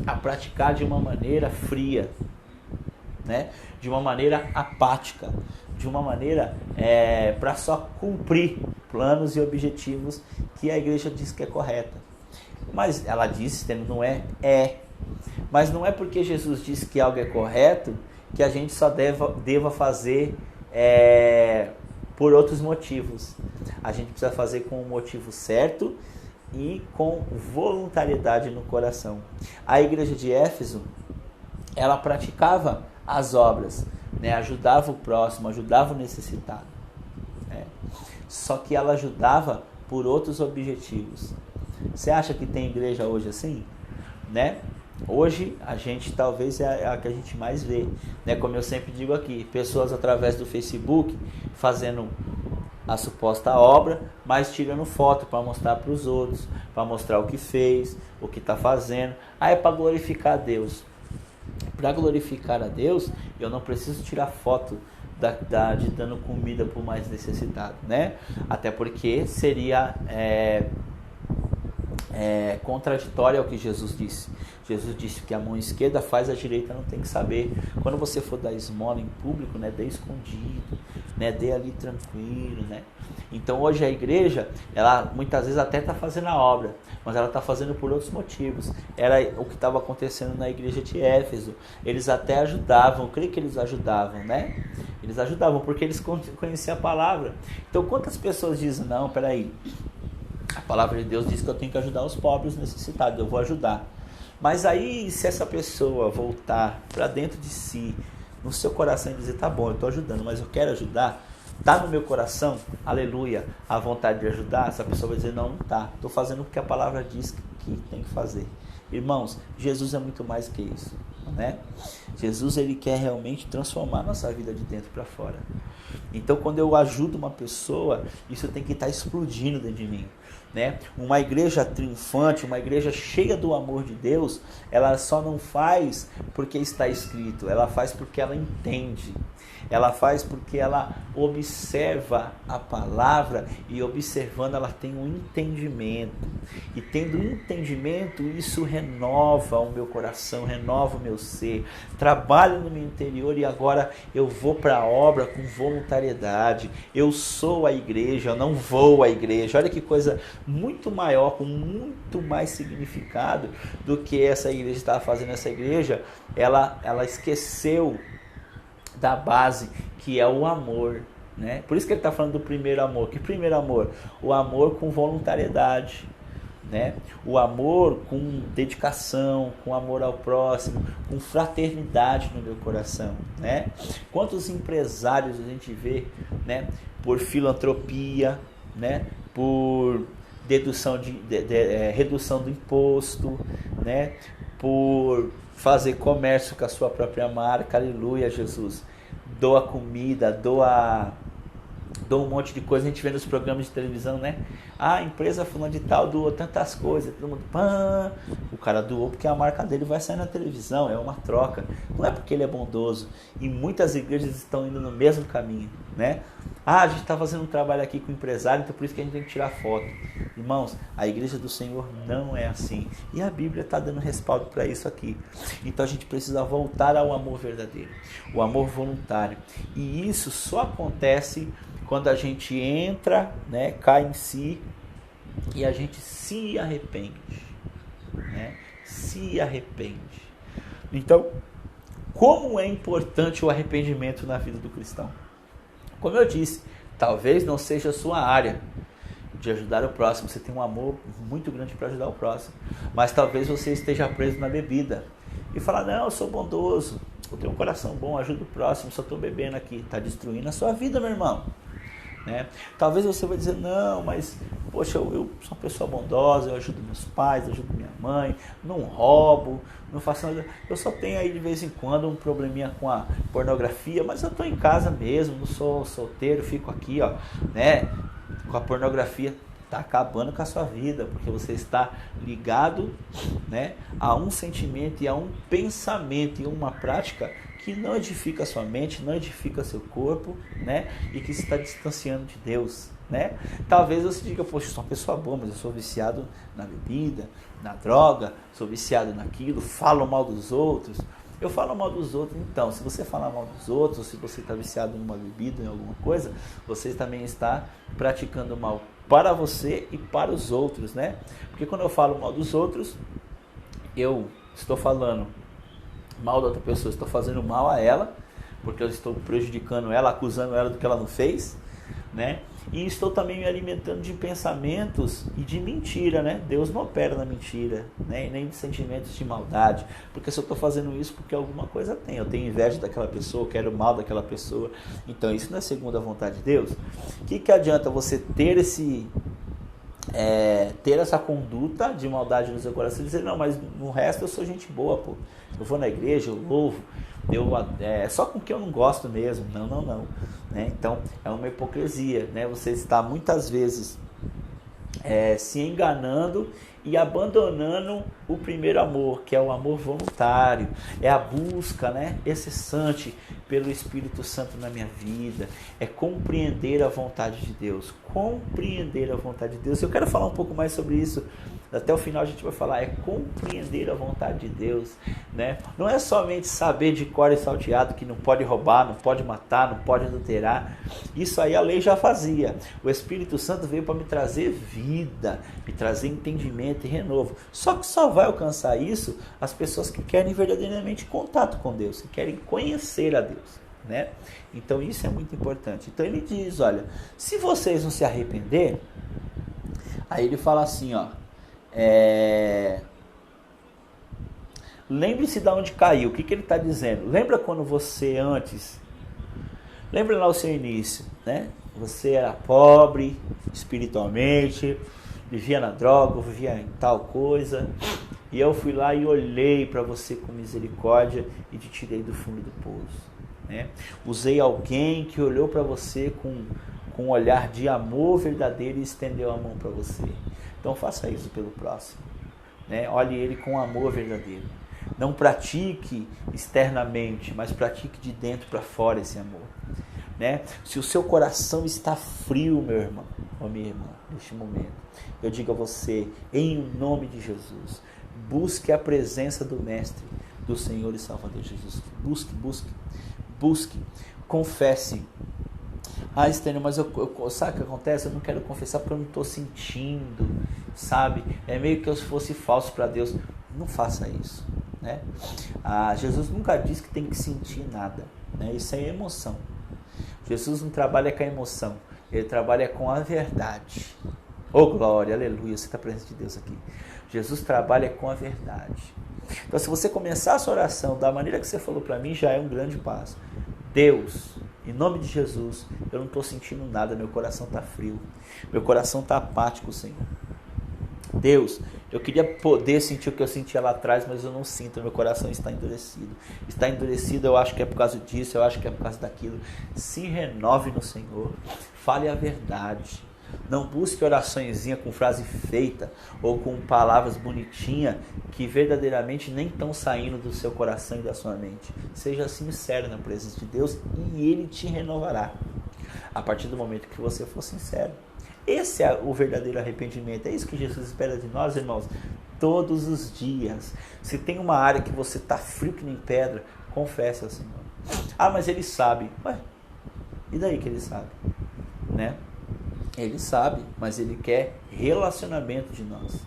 a praticar de uma maneira fria, né? De uma maneira apática, de uma maneira para só cumprir planos e objetivos que a igreja diz que é correta. Mas ela disse, não é? Mas não é porque Jesus disse que algo é correto que a gente só deva fazer por outros motivos. A gente precisa fazer com o motivo certo e com voluntariedade no coração. A igreja de Éfeso, ela praticava as obras, né? Ajudava o próximo, ajudava o necessitado, né? Só que ela ajudava por outros objetivos. Você acha que tem igreja hoje assim, né? Hoje a gente talvez é a que a gente mais vê, né? Como eu sempre digo aqui, pessoas através do Facebook fazendo a suposta obra, mas tirando foto para mostrar para os outros, para mostrar o que fez, o que está fazendo. É para glorificar a Deus. Para glorificar a Deus, eu não preciso tirar foto de dando comida para o mais necessitado, né? Até porque seria contraditório ao que Jesus disse. Jesus disse que a mão esquerda faz, a direita não tem que saber. Quando você for dar esmola em público, né, dê escondido, né, dê ali tranquilo, né? Então hoje a igreja, ela muitas vezes até está fazendo a obra, mas ela está fazendo por outros motivos. Era o que estava acontecendo na igreja de Éfeso. Eles até ajudavam, eu creio que eles ajudavam, né? Eles ajudavam porque eles conheciam a palavra. Então quantas pessoas dizem, não, peraí, a palavra de Deus diz que eu tenho que ajudar os pobres necessitados, eu vou ajudar. Mas aí, se essa pessoa voltar para dentro de si, no seu coração, e dizer, tá bom, eu estou ajudando, mas eu quero ajudar, tá no meu coração, aleluia, a vontade de ajudar, essa pessoa vai dizer, não tá, estou fazendo porque a palavra diz que tem que fazer. Irmãos, Jesus é muito mais que isso, né? Jesus, ele quer realmente transformar nossa vida de dentro para fora. Então, quando eu ajudo uma pessoa, isso tem que estar explodindo dentro de mim, né? Uma igreja triunfante, uma igreja cheia do amor de Deus, ela só não faz porque está escrito, ela faz porque ela entende, ela faz porque ela observa a palavra, e observando ela tem um entendimento, e tendo um entendimento, isso renova o meu coração, renova o meu ser, trabalha no meu interior, e agora eu vou para a obra com voluntariedade. Eu sou a igreja, eu não vou à igreja. Olha que coisa muito maior, com muito mais significado do que essa igreja estava fazendo. Essa igreja, ela esqueceu da base, que é o amor. né? Por isso que ele está falando do primeiro amor. Que primeiro amor? O amor com voluntariedade, né? O amor com dedicação, com amor ao próximo, com fraternidade no meu coração, né? Quantos empresários a gente vê, né? Por filantropia, né? Por redução do imposto, né? Por fazer comércio com a sua própria marca, aleluia, Jesus. Doa comida, doa um monte de coisa, a gente vê nos programas de televisão, né? A empresa fulana de tal doou tantas coisas, todo mundo, pã, o cara doou porque a marca dele vai sair na televisão, é uma troca, não é porque ele é bondoso. E muitas igrejas estão indo no mesmo caminho, né? A gente está fazendo um trabalho aqui com o empresário, então por isso que a gente tem que tirar foto. Irmãos, a igreja do Senhor não é assim, e a Bíblia está dando respaldo para isso aqui. Então a gente precisa voltar ao amor verdadeiro, o amor voluntário, e isso só acontece quando a gente entra, né, cai em si e a gente se arrepende, né? Se arrepende. Então, como é importante o arrependimento na vida do cristão? Como eu disse, talvez não seja a sua área de ajudar o próximo, você tem um amor muito grande para ajudar o próximo, mas talvez você esteja preso na bebida e falar, não, eu sou bondoso, eu tenho um coração bom, ajudo o próximo, só estou bebendo aqui. Está destruindo a sua vida, meu irmão, né? Talvez você vai dizer, não, mas poxa, eu sou uma pessoa bondosa, eu ajudo meus pais, ajudo minha mãe, não roubo, não faço nada, eu só tenho aí de vez em quando um probleminha com a pornografia, mas eu estou em casa mesmo, não sou solteiro, fico aqui, ó, né? Com a pornografia. Está acabando com a sua vida, porque você está ligado, né, a um sentimento e a um pensamento e uma prática que não edifica a sua mente, não edifica seu corpo, né, e que se está distanciando de Deus, né? Talvez você diga, poxa, eu sou uma pessoa boa, mas eu sou viciado na bebida, na droga, sou viciado naquilo, falo mal dos outros. Eu falo mal dos outros, então, se você falar mal dos outros, ou se você está viciado numa bebida, em alguma coisa, você também está praticando mal para você e para os outros, né? Porque quando eu falo mal dos outros, eu estou falando mal da outra pessoa, estou fazendo mal a ela, porque eu estou prejudicando ela, acusando ela do que ela não fez, né? E estou também me alimentando de pensamentos e de mentira, né? Deus não opera na mentira, né? Nem de sentimentos de maldade, porque se eu estou fazendo isso porque alguma coisa tem, eu tenho inveja daquela pessoa, eu quero o mal daquela pessoa, então isso não é segundo a vontade de Deus. O que adianta você ter ter essa conduta de maldade no seu coração e dizer, não, mas no resto eu sou gente boa, pô, eu vou na igreja, eu louvo, só com que eu não gosto mesmo, não, né? Então é uma hipocrisia, né? Você está muitas vezes se enganando e abandonando o primeiro amor, que é o amor voluntário, é a busca, né, incessante pelo Espírito Santo na minha vida, é compreender a vontade de Deus, Eu quero falar um pouco mais sobre isso, até o final a gente vai falar, é compreender a vontade de Deus, né? Não é somente saber de cor e salteado que não pode roubar, não pode matar, não pode adulterar, isso aí a lei já fazia. O Espírito Santo veio para me trazer vida, me trazer entendimento e renovo. Só que só vai alcançar isso as pessoas que querem verdadeiramente contato com Deus, que querem conhecer a Deus, né? Então isso é muito importante. Então ele diz, olha, se vocês não se arrepender, aí ele fala assim, ó, lembre-se de onde caiu. O que ele está dizendo? Lembra quando você lembra lá o seu início, né? Você era pobre espiritualmente, vivia na droga, vivia em tal coisa, e eu fui lá e olhei para você com misericórdia e te tirei do fundo do poço, né? Usei alguém que olhou para você com um olhar de amor verdadeiro e estendeu a mão para você. Então faça isso pelo próximo, né? Olhe ele com amor verdadeiro. Não pratique externamente, mas pratique de dentro para fora esse amor, né? Se o seu coração está frio, meu irmão ou minha irmã, neste momento, eu digo a você, em nome de Jesus, busque a presença do Mestre, do Senhor e Salvador Jesus. Busque, confesse. Ah, Estênio, mas sabe o que acontece? Eu não quero confessar porque eu não estou sentindo, sabe? É meio que eu fosse falso para Deus. Não faça isso, né? Jesus nunca disse que tem que sentir nada, né? Isso é emoção. Jesus não trabalha com a emoção, ele trabalha com a verdade. Oh glória, aleluia, você está presente de Deus aqui. Jesus trabalha com a verdade. Então se você começar a sua oração da maneira que você falou para mim, já é um grande passo. Deus, em nome de Jesus, eu não estou sentindo nada, meu coração está frio, meu coração está apático, Senhor. Deus, eu queria poder sentir o que eu sentia lá atrás, mas eu não sinto, meu coração está endurecido. Está endurecido, eu acho que é por causa disso, eu acho que é por causa daquilo. Se renove no Senhor, fale a verdade. Não busque oraçõezinha com frase feita ou com palavras bonitinhas que verdadeiramente nem estão saindo do seu coração e da sua mente. Seja sincero na presença de Deus e Ele te renovará a partir do momento que você for sincero. Esse é o verdadeiro arrependimento. É isso que Jesus espera de nós, irmãos, todos os dias. Se tem uma área que você está frio que nem pedra, confesse ao Senhor. Ah, mas Ele sabe. Ué, e daí que Ele sabe? Né? Ele sabe, mas Ele quer relacionamento de nós.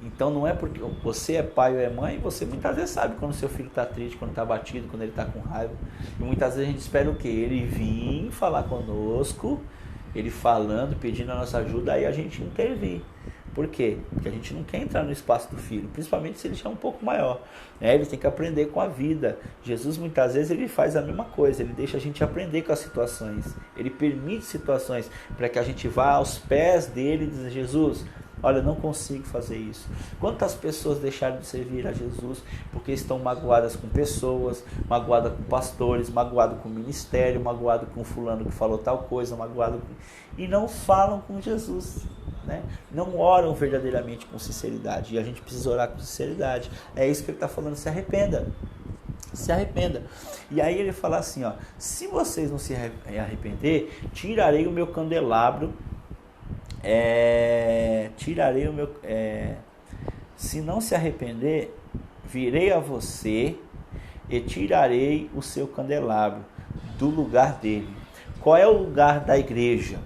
Então não é porque você é pai ou é mãe, você muitas vezes sabe quando seu filho está triste, quando está batido, quando ele está com raiva. E muitas vezes a gente espera o quê? Ele vir falar conosco, ele falando, pedindo a nossa ajuda, aí a gente intervir. Por quê? Porque a gente não quer entrar no espaço do filho, principalmente se ele já é um pouco maior. Ele tem que aprender com a vida. Jesus muitas vezes ele faz a mesma coisa, ele deixa a gente aprender com as situações. Ele permite situações para que a gente vá aos pés dele e dizer: Jesus, olha, eu não consigo fazer isso. Quantas pessoas deixaram de servir a Jesus porque estão magoadas com pessoas, magoadas com pastores, magoadas com o ministério, magoadas com fulano que falou tal coisa, e não falam com Jesus. Né? Não oram verdadeiramente com sinceridade. E a gente precisa orar com sinceridade. É isso que ele está falando, se arrependa. Se arrependa. E aí ele fala assim, ó: se vocês não se arrepender, tirarei o meu candelabro. Se não se arrepender, virei a você e tirarei o seu candelabro do lugar dele. Qual é o lugar da igreja?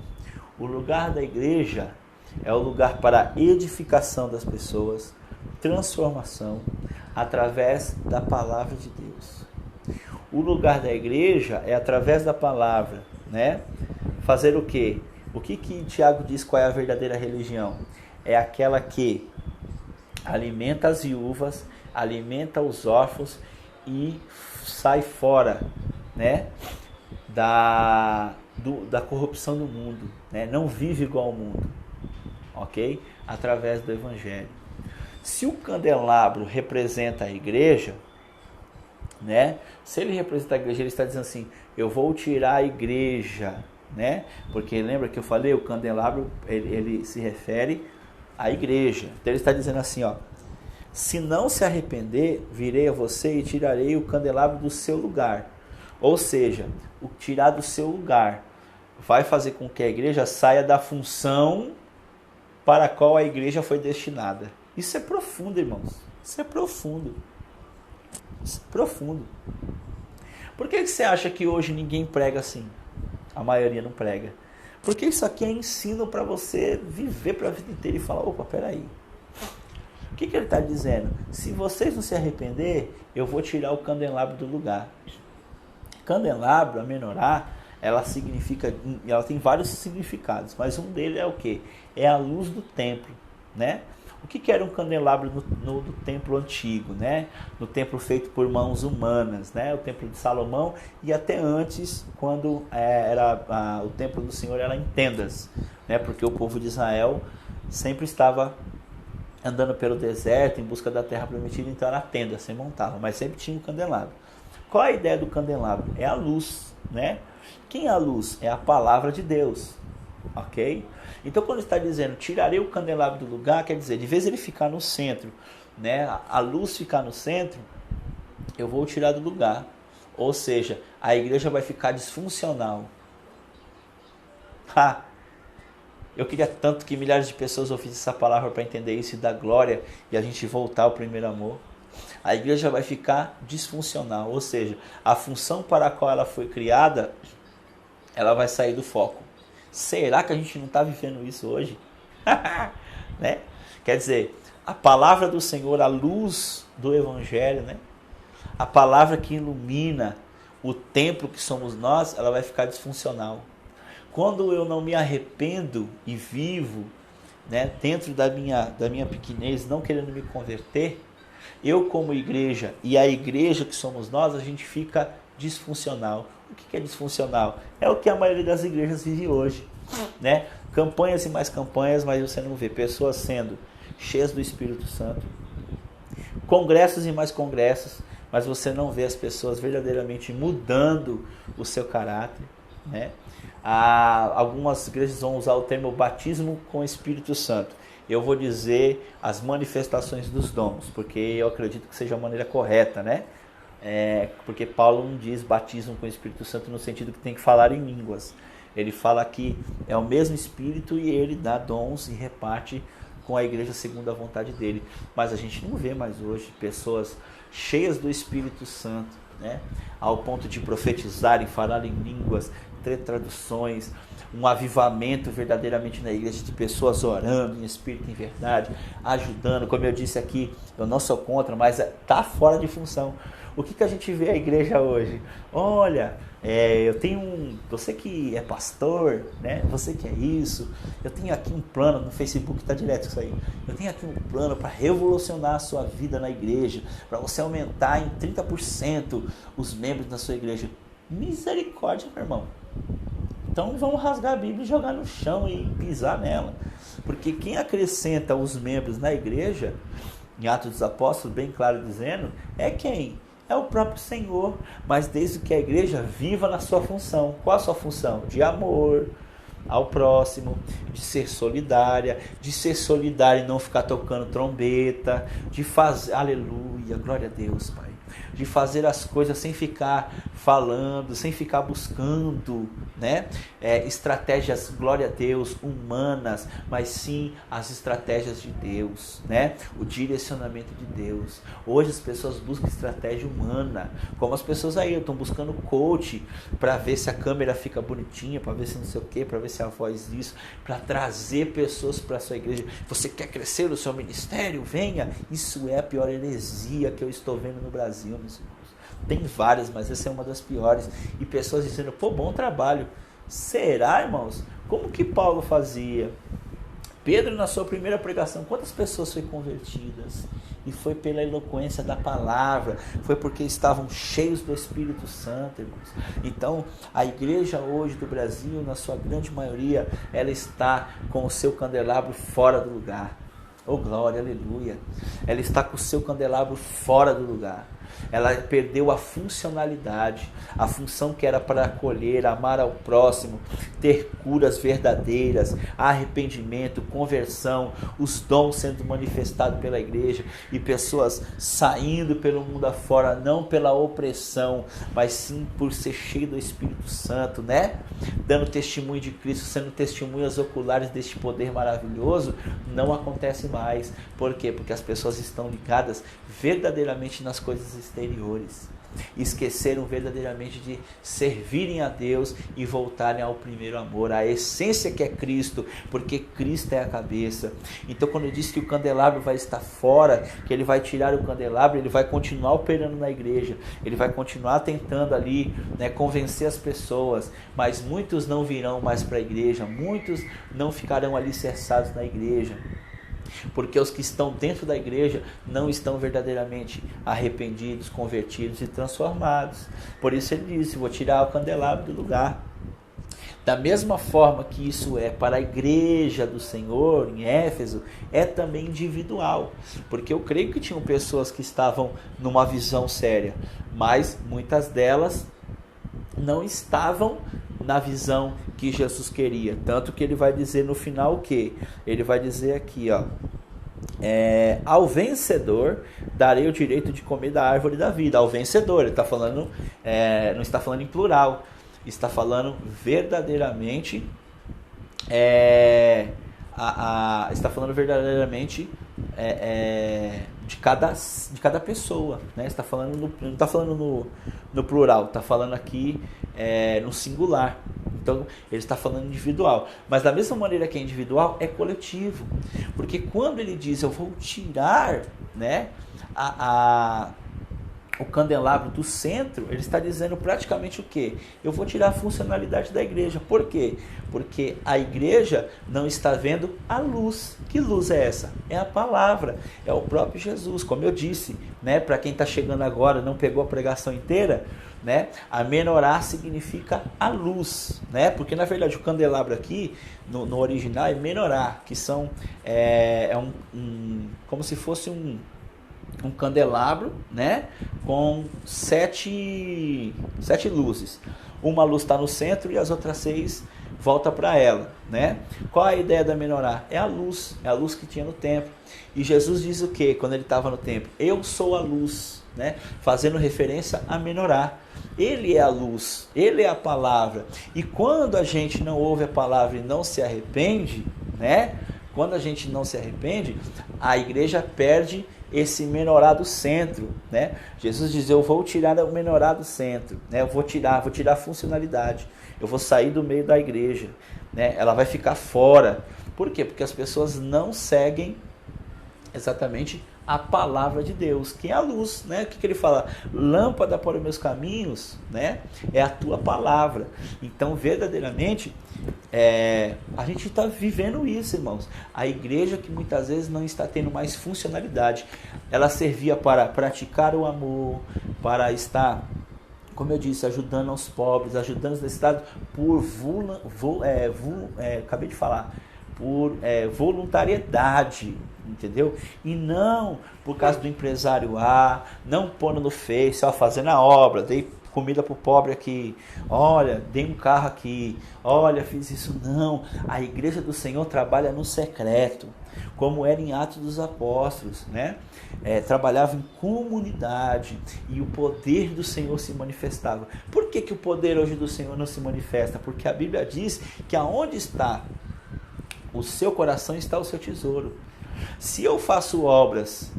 O lugar da igreja é o lugar para edificação das pessoas, transformação, através da palavra de Deus. O lugar da igreja é através da palavra, né? Fazer o quê? O que Tiago diz qual é a verdadeira religião? É aquela que alimenta as viúvas, alimenta os órfãos e sai fora, né? Da corrupção do mundo, né? Não vive igual ao mundo. Ok? Através do Evangelho. Se o candelabro representa a igreja, né? Se ele representa a igreja, ele está dizendo assim: eu vou tirar a igreja, né? Porque lembra que eu falei, o candelabro ele se refere à igreja. Então ele está dizendo assim, ó: se não se arrepender, virei a você e tirarei o candelabro do seu lugar. Ou seja, o tirar do seu lugar vai fazer com que a igreja saia da função para a qual a igreja foi destinada. Isso é profundo, irmãos. Isso é profundo. Isso é profundo. Por que você acha que hoje ninguém prega assim? A maioria não prega. Porque isso aqui é ensino para você viver para a vida inteira e falar: opa, peraí. O que ele está dizendo? Se vocês não se arrepender, eu vou tirar o candelabro do lugar. Candelabro, a menorá, ela tem vários significados, mas um deles é o quê? É a luz do templo, né? O que era um candelabro no templo antigo, né? No templo feito por mãos humanas, né? O templo de Salomão, e até antes, quando o templo do Senhor era em tendas, né? Porque o povo de Israel sempre estava andando pelo deserto em busca da terra prometida, então era tenda, se montava, mas sempre tinha um candelabro. Qual a ideia do candelabro? É a luz, né? Quem é a luz? É a palavra de Deus, ok? Então quando está dizendo tirarei o candelabro do lugar, quer dizer, de vez ele ficar no centro, né? A luz ficar no centro, eu vou tirar do lugar. Ou seja, a igreja vai ficar disfuncional. Eu queria tanto que milhares de pessoas ouvissem essa palavra para entender isso e dar glória e a gente voltar ao primeiro amor. A igreja vai ficar disfuncional, ou seja, a função para a qual ela foi criada, ela vai sair do foco. Será que a gente não está vivendo isso hoje? Né? Quer dizer, a palavra do Senhor, a luz do Evangelho, né? A palavra que ilumina, o templo que somos nós, ela vai ficar disfuncional. Quando eu não me arrependo e vivo, né, dentro da minha pequenez, não querendo me converter, eu como igreja e a igreja que somos nós, a gente fica disfuncional. O que é disfuncional? É o que a maioria das igrejas vive hoje, né? Campanhas e mais campanhas, mas você não vê pessoas sendo cheias do Espírito Santo, congressos e mais congressos, mas você não vê as pessoas verdadeiramente mudando o seu caráter, né? Algumas igrejas vão usar o termo batismo com o Espírito Santo. Eu vou dizer as manifestações dos dons, porque eu acredito que seja a maneira correta, né? Porque Paulo não diz batismo com o Espírito Santo no sentido que tem que falar em línguas. Ele fala que é o mesmo Espírito e ele dá dons e reparte com a igreja segundo a vontade dele. Mas a gente não vê mais hoje pessoas cheias do Espírito Santo, né? Ao ponto de profetizarem, falar em línguas, ter traduções, um avivamento verdadeiramente na igreja de pessoas orando em espírito e em verdade, ajudando. Como eu disse aqui, eu não sou contra, mas está fora de função. O que a gente vê a igreja hoje? Olha, você que é pastor, né? Você que é isso, eu tenho aqui um plano, no Facebook está direto isso aí, eu tenho aqui um plano para revolucionar a sua vida na igreja, para você aumentar em 30% os membros da sua igreja. Misericórdia, meu irmão. Então vamos rasgar a Bíblia e jogar no chão e pisar nela. Porque quem acrescenta os membros na igreja, em Atos dos Apóstolos, bem claro dizendo, é quem? É o próprio Senhor. Mas desde que a igreja viva na sua função. Qual a sua função? De amor ao próximo, de ser solidária e não ficar tocando trombeta, de fazer, aleluia, glória a Deus, Pai, de fazer as coisas sem ficar falando, sem ficar buscando, né? Estratégias, glória a Deus, humanas, mas sim as estratégias de Deus, né? O direcionamento de Deus. Hoje as pessoas buscam estratégia humana, como as pessoas aí estão buscando coach para ver se a câmera fica bonitinha, para ver se não sei o que, para ver se a voz disso, para trazer pessoas para a sua igreja. Você quer crescer no seu ministério? Venha. Isso é a pior heresia que eu estou vendo no Brasil, meus irmãos. Tem várias, mas essa é uma das piores. E pessoas dizendo, pô, bom trabalho. Será, irmãos? Como que Paulo fazia? Pedro, na sua primeira pregação, quantas pessoas foram convertidas? E foi pela eloquência da palavra, foi porque estavam cheios do Espírito Santo, irmãos. Então, a igreja hoje do Brasil, na sua grande maioria, ela está com o seu candelabro fora do lugar. Oh, glória, aleluia. Ela está com o seu candelabro fora do lugar. Ela perdeu a funcionalidade, a função que era para acolher, amar ao próximo, ter curas verdadeiras, arrependimento, conversão, os dons sendo manifestados pela igreja e pessoas saindo pelo mundo afora, não pela opressão, mas sim por ser cheio do Espírito Santo, né? Dando testemunho de Cristo, sendo testemunhas oculares deste poder maravilhoso, não acontece mais. Por quê? Porque as pessoas estão ligadas verdadeiramente nas coisas exteriores. Esqueceram verdadeiramente de servirem a Deus e voltarem ao primeiro amor, à essência que é Cristo, porque Cristo é a cabeça. Então, quando eu disse que o candelabro vai estar fora, que ele vai tirar o candelabro, ele vai continuar operando na igreja, ele vai continuar tentando ali, né, convencer as pessoas, mas muitos não virão mais para a igreja, muitos não ficarão alicerçados na igreja, porque os que estão dentro da igreja não estão verdadeiramente arrependidos, convertidos e transformados. Por isso ele disse, vou tirar o candelabro do lugar. Da mesma forma que isso é para a igreja do Senhor em Éfeso, é também individual, porque eu creio que tinham pessoas que estavam numa visão séria, mas muitas delas não estavam na visão que Jesus queria. Tanto que ele vai dizer no final o quê? Ele vai dizer aqui, ó, ao vencedor darei o direito de comer da árvore da vida. Ao vencedor, ele está falando, não está falando em plural, está falando verdadeiramente, está falando verdadeiramente de cada pessoa, né? Está falando não está falando no plural, está falando aqui no singular. Então ele está falando individual, mas da mesma maneira que é individual, é coletivo, porque quando ele diz eu vou tirar, né, o candelabro do centro, ele está dizendo praticamente o quê? Eu vou tirar a funcionalidade da igreja. Por quê? Porque a igreja não está vendo a luz. Que luz é essa? É a palavra, é o próprio Jesus. Como eu disse, né, para quem está chegando agora, não pegou a pregação inteira, né, a menorá significa a luz, né, porque na verdade o candelabro aqui, no original, é menorá, que são, como se fosse um candelabro, né, com sete luzes. Uma luz está no centro e as outras 6 volta para ela, né? Qual a ideia da menorá? É a luz que tinha no templo. E Jesus diz o que quando ele estava no templo? Eu sou a luz, né? Fazendo referência a menorá. Ele é a luz, ele é a palavra. E quando a gente não ouve a palavra e não se arrepende, né? Quando a gente não se arrepende, a igreja perde esse menorá do centro, né? Jesus diz, eu vou tirar o menorá do centro, né? Eu vou tirar a funcionalidade, eu vou sair do meio da igreja, né? Ela vai ficar fora. Por quê? Porque as pessoas não seguem exatamente a palavra de Deus, que é a luz, né? O que ele fala? Lâmpada para os meus caminhos, né? É a tua palavra. Então, verdadeiramente, a gente está vivendo isso, irmãos. A igreja que muitas vezes não está tendo mais funcionalidade. Ela servia para praticar o amor, para estar, como eu disse, ajudando aos pobres, ajudando os necessitados acabei de falar, por voluntariedade, entendeu? E não por causa do empresário A, não pondo no Face, fazendo a obra, dei comida para o pobre aqui, olha, dei um carro aqui, olha, fiz isso. Não, a igreja do Senhor trabalha no secreto, como era em Atos dos Apóstolos, né? Trabalhava em comunidade e o poder do Senhor se manifestava. Por que o poder hoje do Senhor não se manifesta? Porque a Bíblia diz que aonde está o seu coração está o seu tesouro. Se eu faço obras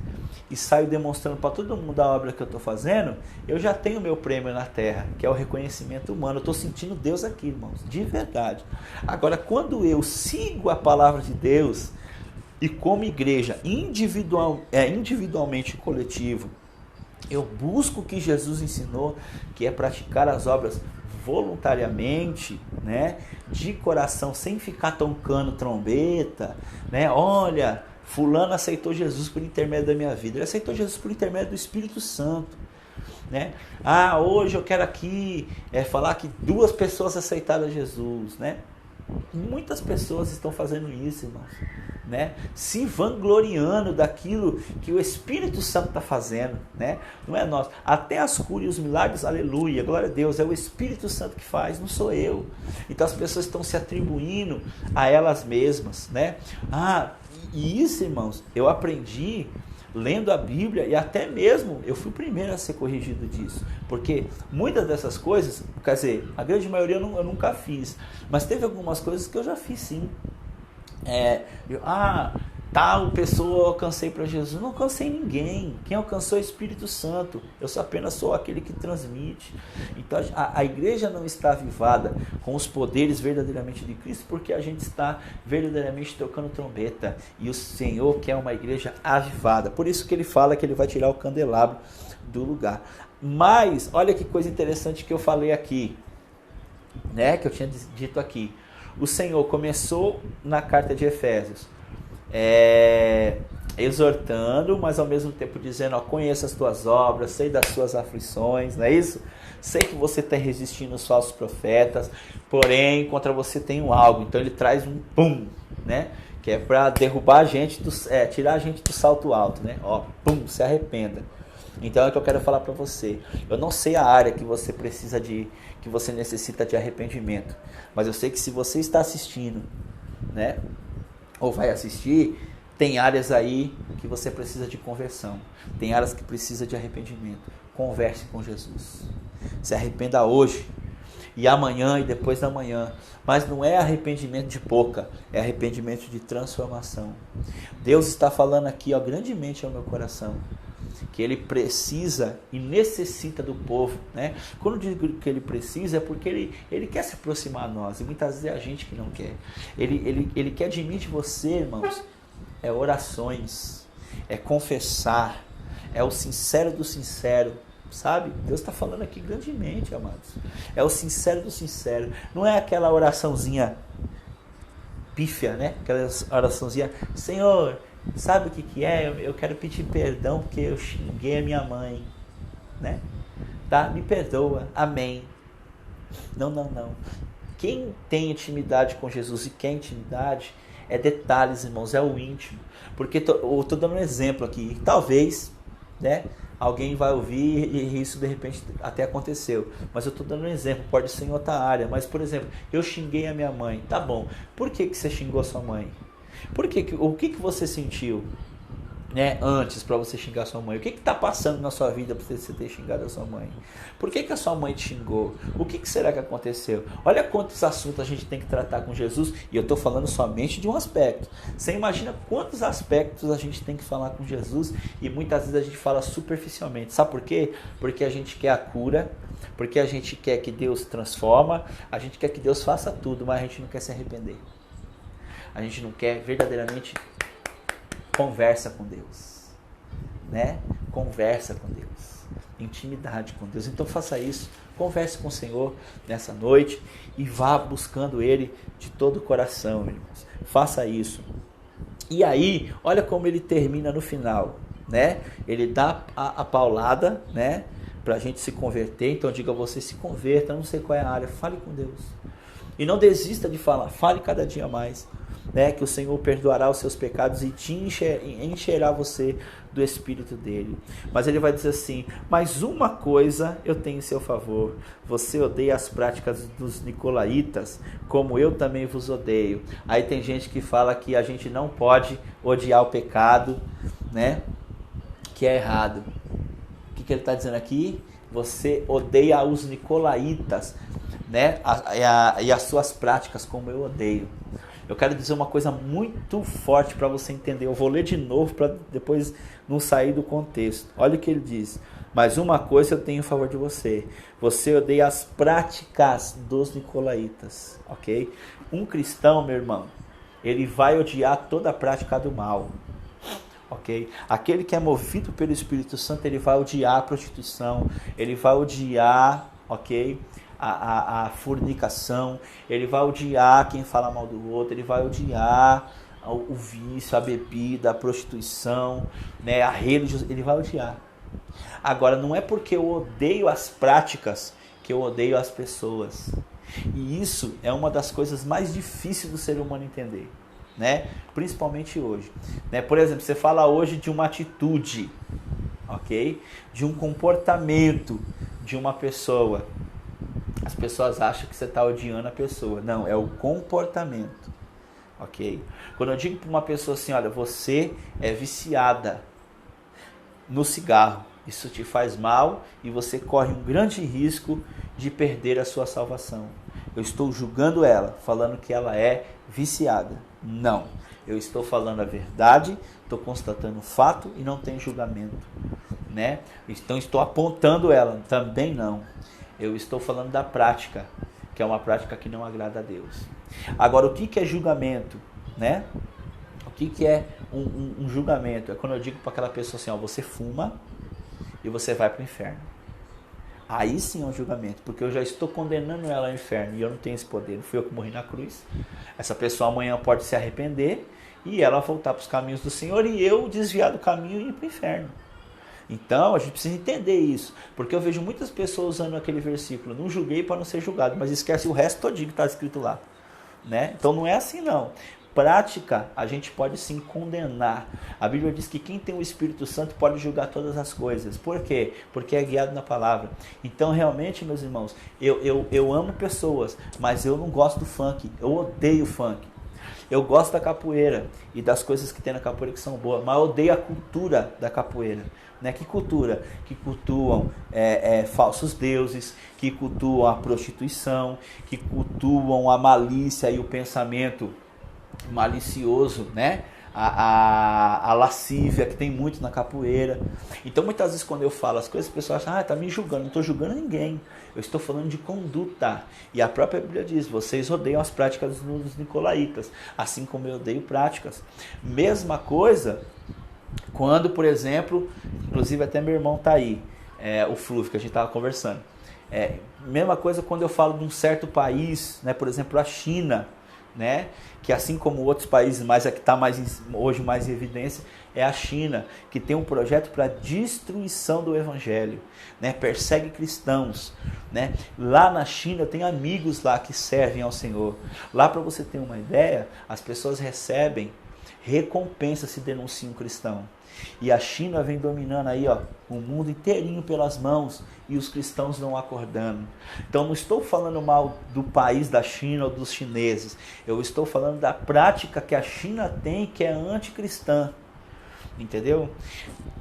e saio demonstrando para todo mundo a obra que eu estou fazendo, eu já tenho meu prêmio na terra, que é o reconhecimento humano. Eu estou sentindo Deus aqui, irmãos, de verdade. Agora, quando eu sigo a palavra de Deus e como igreja, individualmente e coletivo, eu busco o que Jesus ensinou, que é praticar as obras voluntariamente, né, de coração, sem ficar tocando trombeta, né? Olha, fulano aceitou Jesus por intermédio da minha vida. Ele aceitou Jesus por intermédio do Espírito Santo, né? Hoje eu quero aqui falar que 2 pessoas aceitaram Jesus, né? Muitas pessoas estão fazendo isso, irmãos, né? Se vangloriando daquilo que o Espírito Santo está fazendo, né? Não é nós. Até as curas e os milagres, aleluia, glória a Deus, é o Espírito Santo que faz, não sou eu. Então as pessoas estão se atribuindo a elas mesmas, né? E isso, irmãos, eu aprendi lendo a Bíblia, e até mesmo eu fui o primeiro a ser corrigido disso, porque muitas dessas coisas, quer dizer, a grande maioria eu nunca fiz, mas teve algumas coisas que eu já fiz sim. Tal pessoa eu alcancei para Jesus. Não alcancei ninguém. Quem alcançou é o Espírito Santo. Eu apenas sou aquele que transmite. Então a igreja não está avivada com os poderes verdadeiramente de Cristo, porque a gente está verdadeiramente tocando trombeta. E o Senhor quer uma igreja avivada. Por isso que ele fala que ele vai tirar o candelabro do lugar. Mas olha que coisa interessante que eu falei aqui, né? Que eu tinha dito aqui. O Senhor começou na carta de Efésios exortando, mas ao mesmo tempo dizendo, conheço as tuas obras, sei das suas aflições, não é isso? Sei que você está resistindo aos falsos profetas, porém contra você tem algo. Então ele traz um pum, né? Que é para derrubar a gente, tirar a gente do salto alto, né? Pum, se arrependa. Então é o que eu quero falar para você. Eu não sei a área que você precisa que você necessita de arrependimento, mas eu sei que se você está assistindo, né, ou vai assistir, tem áreas aí que você precisa de conversão, tem áreas que precisa de arrependimento. Converse com Jesus, se arrependa hoje e amanhã e depois da manhã, mas não é arrependimento de pouca, é arrependimento de transformação. Deus está falando aqui grandemente ao meu coração, que ele precisa e necessita do povo, né? Quando eu digo que ele precisa, é porque ele quer se aproximar a nós, e muitas vezes é a gente que não quer. Ele quer de mim, de você, irmãos, orações, confessar, o sincero do sincero, sabe? Deus está falando aqui grandemente, amados. É o sincero do sincero. Não é aquela oraçãozinha pífia, né? Aquela oraçãozinha, Senhor, sabe o que é? Eu quero pedir perdão porque eu xinguei a minha mãe, né? Tá? Me perdoa, amém. Não, não, não. Quem tem intimidade com Jesus e quer intimidade é detalhes, irmãos, é o íntimo. Porque eu estou dando um exemplo aqui. Talvez, né, alguém vai ouvir e isso de repente até aconteceu. Mas eu estou dando um exemplo, pode ser em outra área. Mas, por exemplo, eu xinguei a minha mãe. Tá bom. Por que você xingou a sua mãe? O que você sentiu, né, antes para você xingar a sua mãe? O que está passando na sua vida para você ter xingado a sua mãe? Por que a sua mãe te xingou? O que será que aconteceu? Olha quantos assuntos a gente tem que tratar com Jesus, e eu estou falando somente de um aspecto. Você imagina quantos aspectos a gente tem que falar com Jesus, e muitas vezes a gente fala superficialmente. Sabe por quê? Porque a gente quer a cura, porque a gente quer que Deus transforma, a gente quer que Deus faça tudo, mas a gente não quer se arrepender. A gente não quer verdadeiramente conversa com Deus, né? Conversa com Deus, intimidade com Deus. Então faça isso, converse com o Senhor nessa noite e vá buscando Ele de todo o coração, irmãos. Faça isso. E aí, olha como ele termina no final, né? Ele dá a paulada, né? Para a gente se converter. Então diga, você se converta, não sei qual é a área, fale com Deus. E não desista de falar, fale cada dia mais. Né, que o Senhor perdoará os seus pecados e te encherá você do Espírito dele. Mas ele vai dizer assim, mas uma coisa eu tenho em seu favor, você odeia as práticas dos nicolaítas, como eu também vos odeio. Aí tem gente que fala que a gente não pode odiar o pecado, né, que é errado. O que ele está dizendo aqui? Você odeia os nicolaítas, né, e as suas práticas, como eu odeio. Eu quero dizer uma coisa muito forte para você entender. Eu vou ler de novo para depois não sair do contexto. Olha o que ele diz. Mas uma coisa eu tenho em favor de você. Você odeia as práticas dos nicolaítas. Ok? Um cristão, meu irmão, ele vai odiar toda a prática do mal. Ok? Aquele que é movido pelo Espírito Santo, ele vai odiar a prostituição. Ele vai odiar, ok? A fornicação, ele vai odiar quem fala mal do outro, ele vai odiar o vício, a bebida, a prostituição, né, a religião, ele vai odiar. Agora, não é porque eu odeio as práticas que eu odeio as pessoas. E isso é uma das coisas mais difíceis do ser humano entender, né? Principalmente hoje. Né? Por exemplo, você fala hoje de uma atitude, ok? De um comportamento de uma pessoa. As pessoas acham que você está odiando a pessoa. Não, é o comportamento. Ok? Quando eu digo para uma pessoa assim, olha, você é viciada no cigarro, isso te faz mal e você corre um grande risco de perder a sua salvação. Eu estou julgando ela, falando que ela é viciada. Não. Eu estou falando a verdade, estou constatando o fato e não tem julgamento. Né? Então estou apontando ela. Também não. Eu estou falando da prática, que é uma prática que não agrada a Deus. Agora, o que é julgamento? Né? O que é um julgamento? É quando eu digo para aquela pessoa assim, ó, você fuma e você vai para o inferno. Aí sim é um julgamento, porque eu já estou condenando ela ao inferno e eu não tenho esse poder. Não fui eu que morri na cruz. Essa pessoa amanhã pode se arrepender e ela voltar para os caminhos do Senhor e eu desviar do caminho e ir para o inferno. Então, a gente precisa entender isso, porque eu vejo muitas pessoas usando aquele versículo, não julguei para não ser julgado, mas esquece o resto todinho que está escrito lá. Né? Então, não é assim não. Prática, a gente pode sim condenar. A Bíblia diz que quem tem o Espírito Santo pode julgar todas as coisas. Por quê? Porque é guiado na palavra. Então, realmente, meus irmãos, eu amo pessoas, mas eu não gosto do funk, eu odeio funk. Eu gosto da capoeira e das coisas que tem na capoeira que são boas, mas eu odeio a cultura da capoeira. Né? Que cultura? Que cultuam falsos deuses, que cultuam a prostituição, que cultuam a malícia e o pensamento malicioso, né? A lascívia, que tem muito na capoeira. Então muitas vezes quando eu falo as coisas, as pessoas acham, tá me julgando. Não estou julgando ninguém, eu estou falando de conduta. E a própria Bíblia diz, vocês odeiam as práticas dos nicolaítas, assim como eu odeio práticas. Mesma coisa quando, por exemplo, inclusive até meu irmão está aí, o Flúvio, que a gente estava conversando. Mesma coisa quando eu falo de um certo país, né, por exemplo, a China, né, que assim como outros países, mas a que está hoje mais em evidência, é a China, que tem um projeto para destruição do evangelho, né, persegue cristãos, né. Lá na China eu tenho amigos lá que servem ao Senhor. Lá, para você ter uma ideia, as pessoas recebem recompensa se denunciam um cristão. E a China vem dominando aí, ó, o mundo inteirinho pelas mãos, e os cristãos não acordando. Então não estou falando mal do país da China ou dos chineses. Eu estou falando da prática que a China tem, que é anticristã. Entendeu?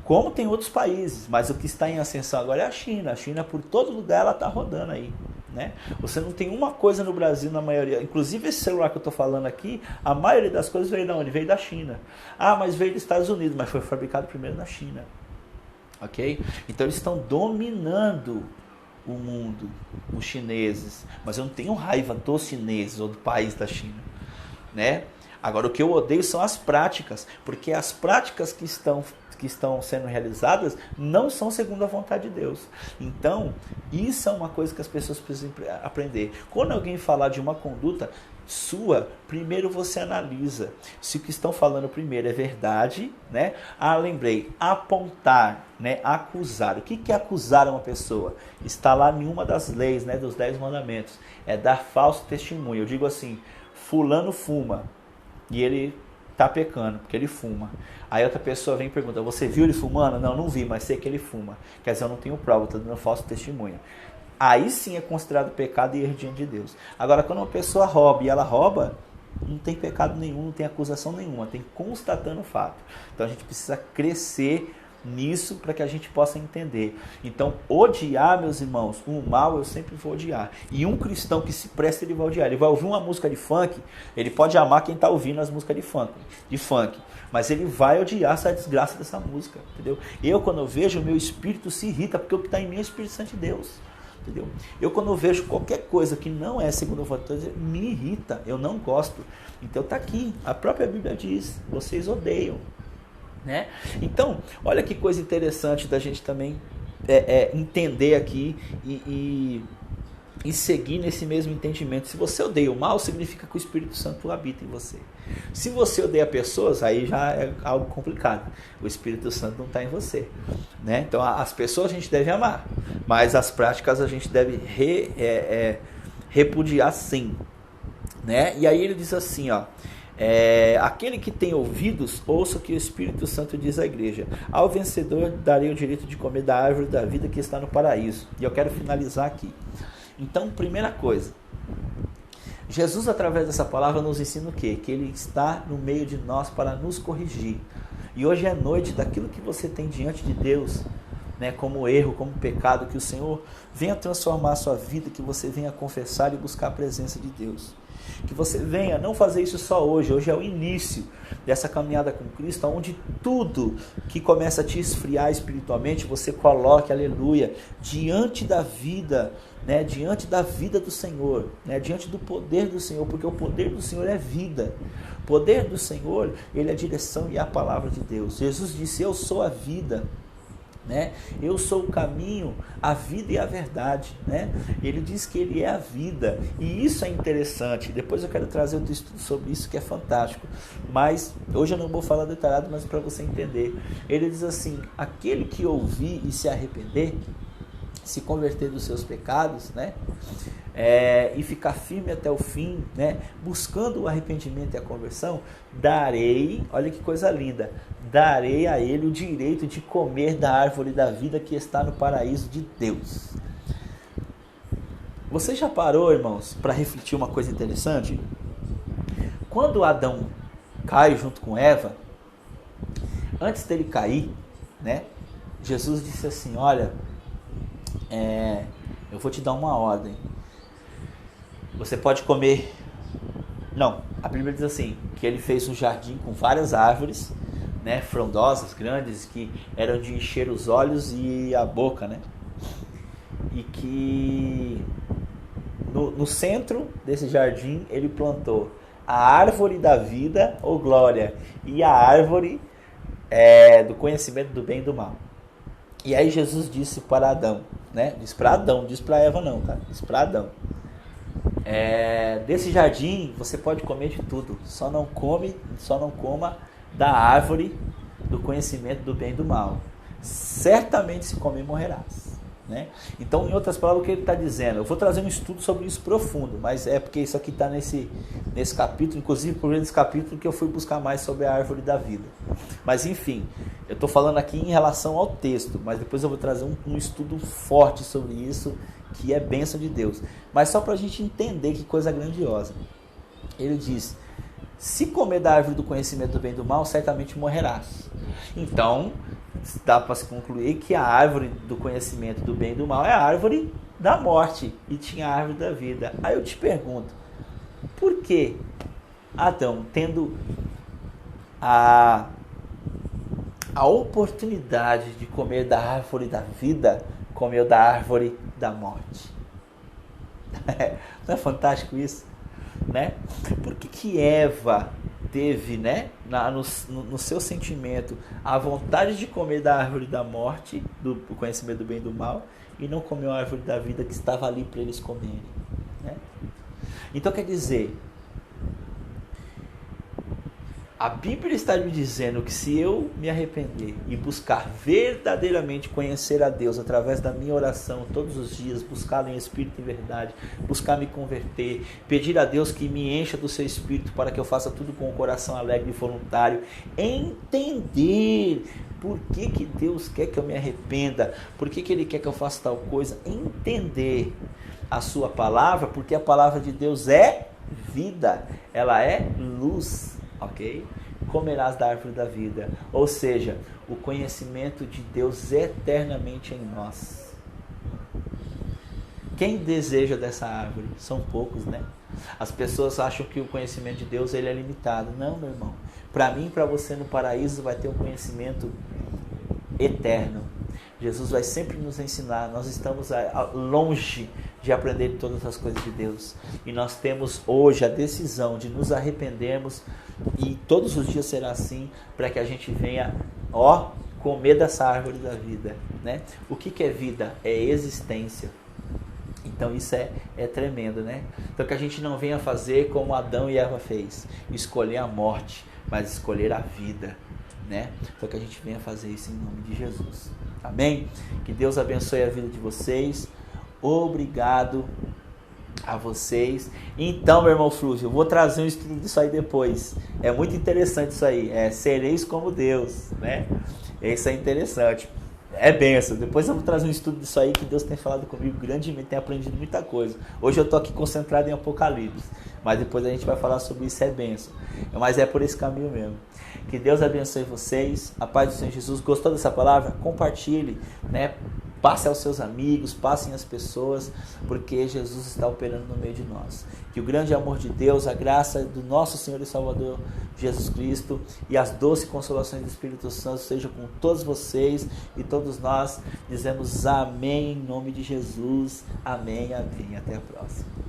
Como tem outros países, mas o que está em ascensão agora é a China. A China, por todo lugar, ela está rodando aí. Né? Você não tem uma coisa no Brasil, na maioria, inclusive esse celular que eu estou falando aqui, a maioria das coisas veio de onde? Veio da China. Ah, mas veio dos Estados Unidos, mas foi fabricado primeiro na China. Ok? Então eles estão dominando o mundo, os chineses. Mas eu não tenho raiva dos chineses ou do país da China. Né? Agora, o que eu odeio são as práticas, porque as práticas que estão sendo realizadas não são segundo a vontade de Deus. Então, isso é uma coisa que as pessoas precisam aprender. Quando alguém falar de uma conduta sua, primeiro você analisa se o que estão falando primeiro é verdade, né? Lembrei, apontar, né? Acusar. O que é acusar uma pessoa? Está lá em uma das leis, né? Dos 10 mandamentos. É dar falso testemunho. Eu digo assim, fulano fuma e ele está pecando, porque ele fuma. Aí outra pessoa vem e pergunta, você viu ele fumando? Não, não vi, mas sei que ele fuma. Quer dizer, eu não tenho prova, estou dando falso testemunho. Aí sim é considerado pecado e erro diante de Deus. Agora, quando uma pessoa rouba e ela rouba, não tem pecado nenhum, não tem acusação nenhuma, tem constatando o fato. Então a gente precisa crescer nisso para que a gente possa entender. Então, odiar, meus irmãos, o mal eu sempre vou odiar. E um cristão que se presta, ele vai odiar. Ele vai ouvir uma música de funk, ele pode amar quem está ouvindo as músicas de funk, mas ele vai odiar essa desgraça dessa música, entendeu? Eu, quando eu vejo, o meu espírito se irrita, porque o que está em mim é o Espírito Santo de Deus. Entendeu? Eu, quando eu vejo qualquer coisa que não é segundo a vontade de Deus, me irrita, eu não gosto. Então está aqui, a própria Bíblia diz, vocês odeiam. Né? Então, olha que coisa interessante da gente também entender aqui e seguir nesse mesmo entendimento. Se você odeia o mal, significa que o Espírito Santo habita em você. Se você odeia pessoas, aí já é algo complicado. O Espírito Santo não está em você. Né? Então, as pessoas a gente deve amar, mas as práticas a gente deve repudiar sim. Né? E aí ele diz assim, ó, aquele que tem ouvidos, ouça o que o Espírito Santo diz à igreja. Ao vencedor darei o direito de comer da árvore da vida que está no paraíso. E eu quero finalizar aqui. Então, primeira coisa, Jesus, através dessa palavra, nos ensina o quê? Que Ele está no meio de nós para nos corrigir. E hoje é noite daquilo que você tem diante de Deus, né, como erro, como pecado, que o Senhor venha transformar a sua vida, que você venha confessar e buscar a presença de Deus. Que você venha não fazer isso só hoje. Hoje é o início dessa caminhada com Cristo, onde tudo que começa a te esfriar espiritualmente, você coloque, aleluia, diante da vida, né, diante da vida do Senhor, né, diante do poder do Senhor, porque o poder do Senhor é vida. O poder do Senhor, ele é a direção e é a palavra de Deus. Jesus disse, eu sou a vida. Né? Eu sou o caminho, a vida e a verdade, né? Ele diz que ele é a vida, e isso é interessante. Depois eu quero trazer outro estudo sobre isso que é fantástico, mas hoje eu não vou falar detalhado, mas para você entender. Ele diz assim, aquele que ouvir e se arrepender, se converter dos seus pecados, né? E ficar firme até o fim, né? Buscando o arrependimento e a conversão, darei, olha que coisa linda, darei a ele o direito de comer da árvore da vida que está no paraíso de Deus. Você já parou, irmãos, para refletir uma coisa interessante? Quando Adão cai junto com Eva, antes dele cair, né? Jesus disse assim, olha, eu vou te dar uma ordem. Você pode comer... Não, a Bíblia diz assim, que ele fez um jardim com várias árvores, né, frondosas, grandes, que eram de encher os olhos e a boca, né? E que no centro desse jardim ele plantou a árvore da vida, ou glória, e a árvore do conhecimento do bem e do mal. E aí Jesus disse para Adão, né? Diz para Adão, diz para Eva não, tá? Diz para Adão. Desse jardim você pode comer de tudo, só não coma da árvore do conhecimento do bem e do mal. Certamente se comer morrerás. Né? Então, em outras palavras, o que ele está dizendo? Eu vou trazer um estudo sobre isso profundo, mas é porque isso aqui está nesse capítulo, inclusive por esse capítulo que eu fui buscar mais sobre a árvore da vida. Mas enfim, eu estou falando aqui em relação ao texto, mas depois eu vou trazer um estudo forte sobre isso, que é bênção de Deus. Mas só para a gente entender que coisa grandiosa. Ele diz: se comer da árvore do conhecimento do bem e do mal, certamente morrerás. Então, dá para se concluir que a árvore do conhecimento do bem e do mal é a árvore da morte e tinha a árvore da vida. Aí eu te pergunto, por que Adão, tendo a oportunidade de comer da árvore da vida, comeu da árvore da morte? Não é fantástico isso? Né? Por que Eva teve, né, no seu sentimento, a vontade de comer da árvore da morte, do conhecimento do bem e do mal, e não comeu a árvore da vida que estava ali para eles comerem? Né? Então quer dizer, a Bíblia está me dizendo que se eu me arrepender e buscar verdadeiramente conhecer a Deus através da minha oração todos os dias, buscá-lo em espírito e verdade, buscar me converter, pedir a Deus que me encha do seu espírito para que eu faça tudo com o coração alegre e voluntário, entender por que Deus quer que eu me arrependa, por que Ele quer que eu faça tal coisa, entender a sua palavra, porque a palavra de Deus é vida, ela é luz. Ok? Comerás da árvore da vida. Ou seja, o conhecimento de Deus eternamente em nós. Quem deseja dessa árvore? São poucos, né? As pessoas acham que o conhecimento de Deus ele é limitado. Não, meu irmão. Para mim e para você no paraíso vai ter um conhecimento eterno. Jesus vai sempre nos ensinar. Nós estamos longe de aprender todas as coisas de Deus. E nós temos hoje a decisão de nos arrependermos, e todos os dias será assim, para que a gente venha, comer dessa árvore da vida. Né? O que é vida? É existência. Então isso é tremendo, né? Então que a gente não venha fazer como Adão e Eva fez, escolher a morte, mas escolher a vida. Né? Então que a gente venha fazer isso em nome de Jesus. Amém? Que Deus abençoe a vida de vocês. Obrigado a vocês. Então, meu irmão Flúvio, eu vou trazer um estudo disso aí depois. É muito interessante isso aí. Sereis como Deus, né? Isso é interessante. É benção. Depois eu vou trazer um estudo disso aí, que Deus tem falado comigo grandemente, tem aprendido muita coisa. Hoje eu estou aqui concentrado em Apocalipse, mas depois a gente vai falar sobre isso, é benção. Mas é por esse caminho mesmo. Que Deus abençoe vocês. A paz do Senhor Jesus. Gostou dessa palavra? Compartilhe, né? Passe aos seus amigos, passem às pessoas, porque Jesus está operando no meio de nós. Que o grande amor de Deus, a graça do nosso Senhor e Salvador Jesus Cristo e as doces consolações do Espírito Santo sejam com todos vocês e todos nós. Dizemos amém em nome de Jesus. Amém, amém. Até a próxima.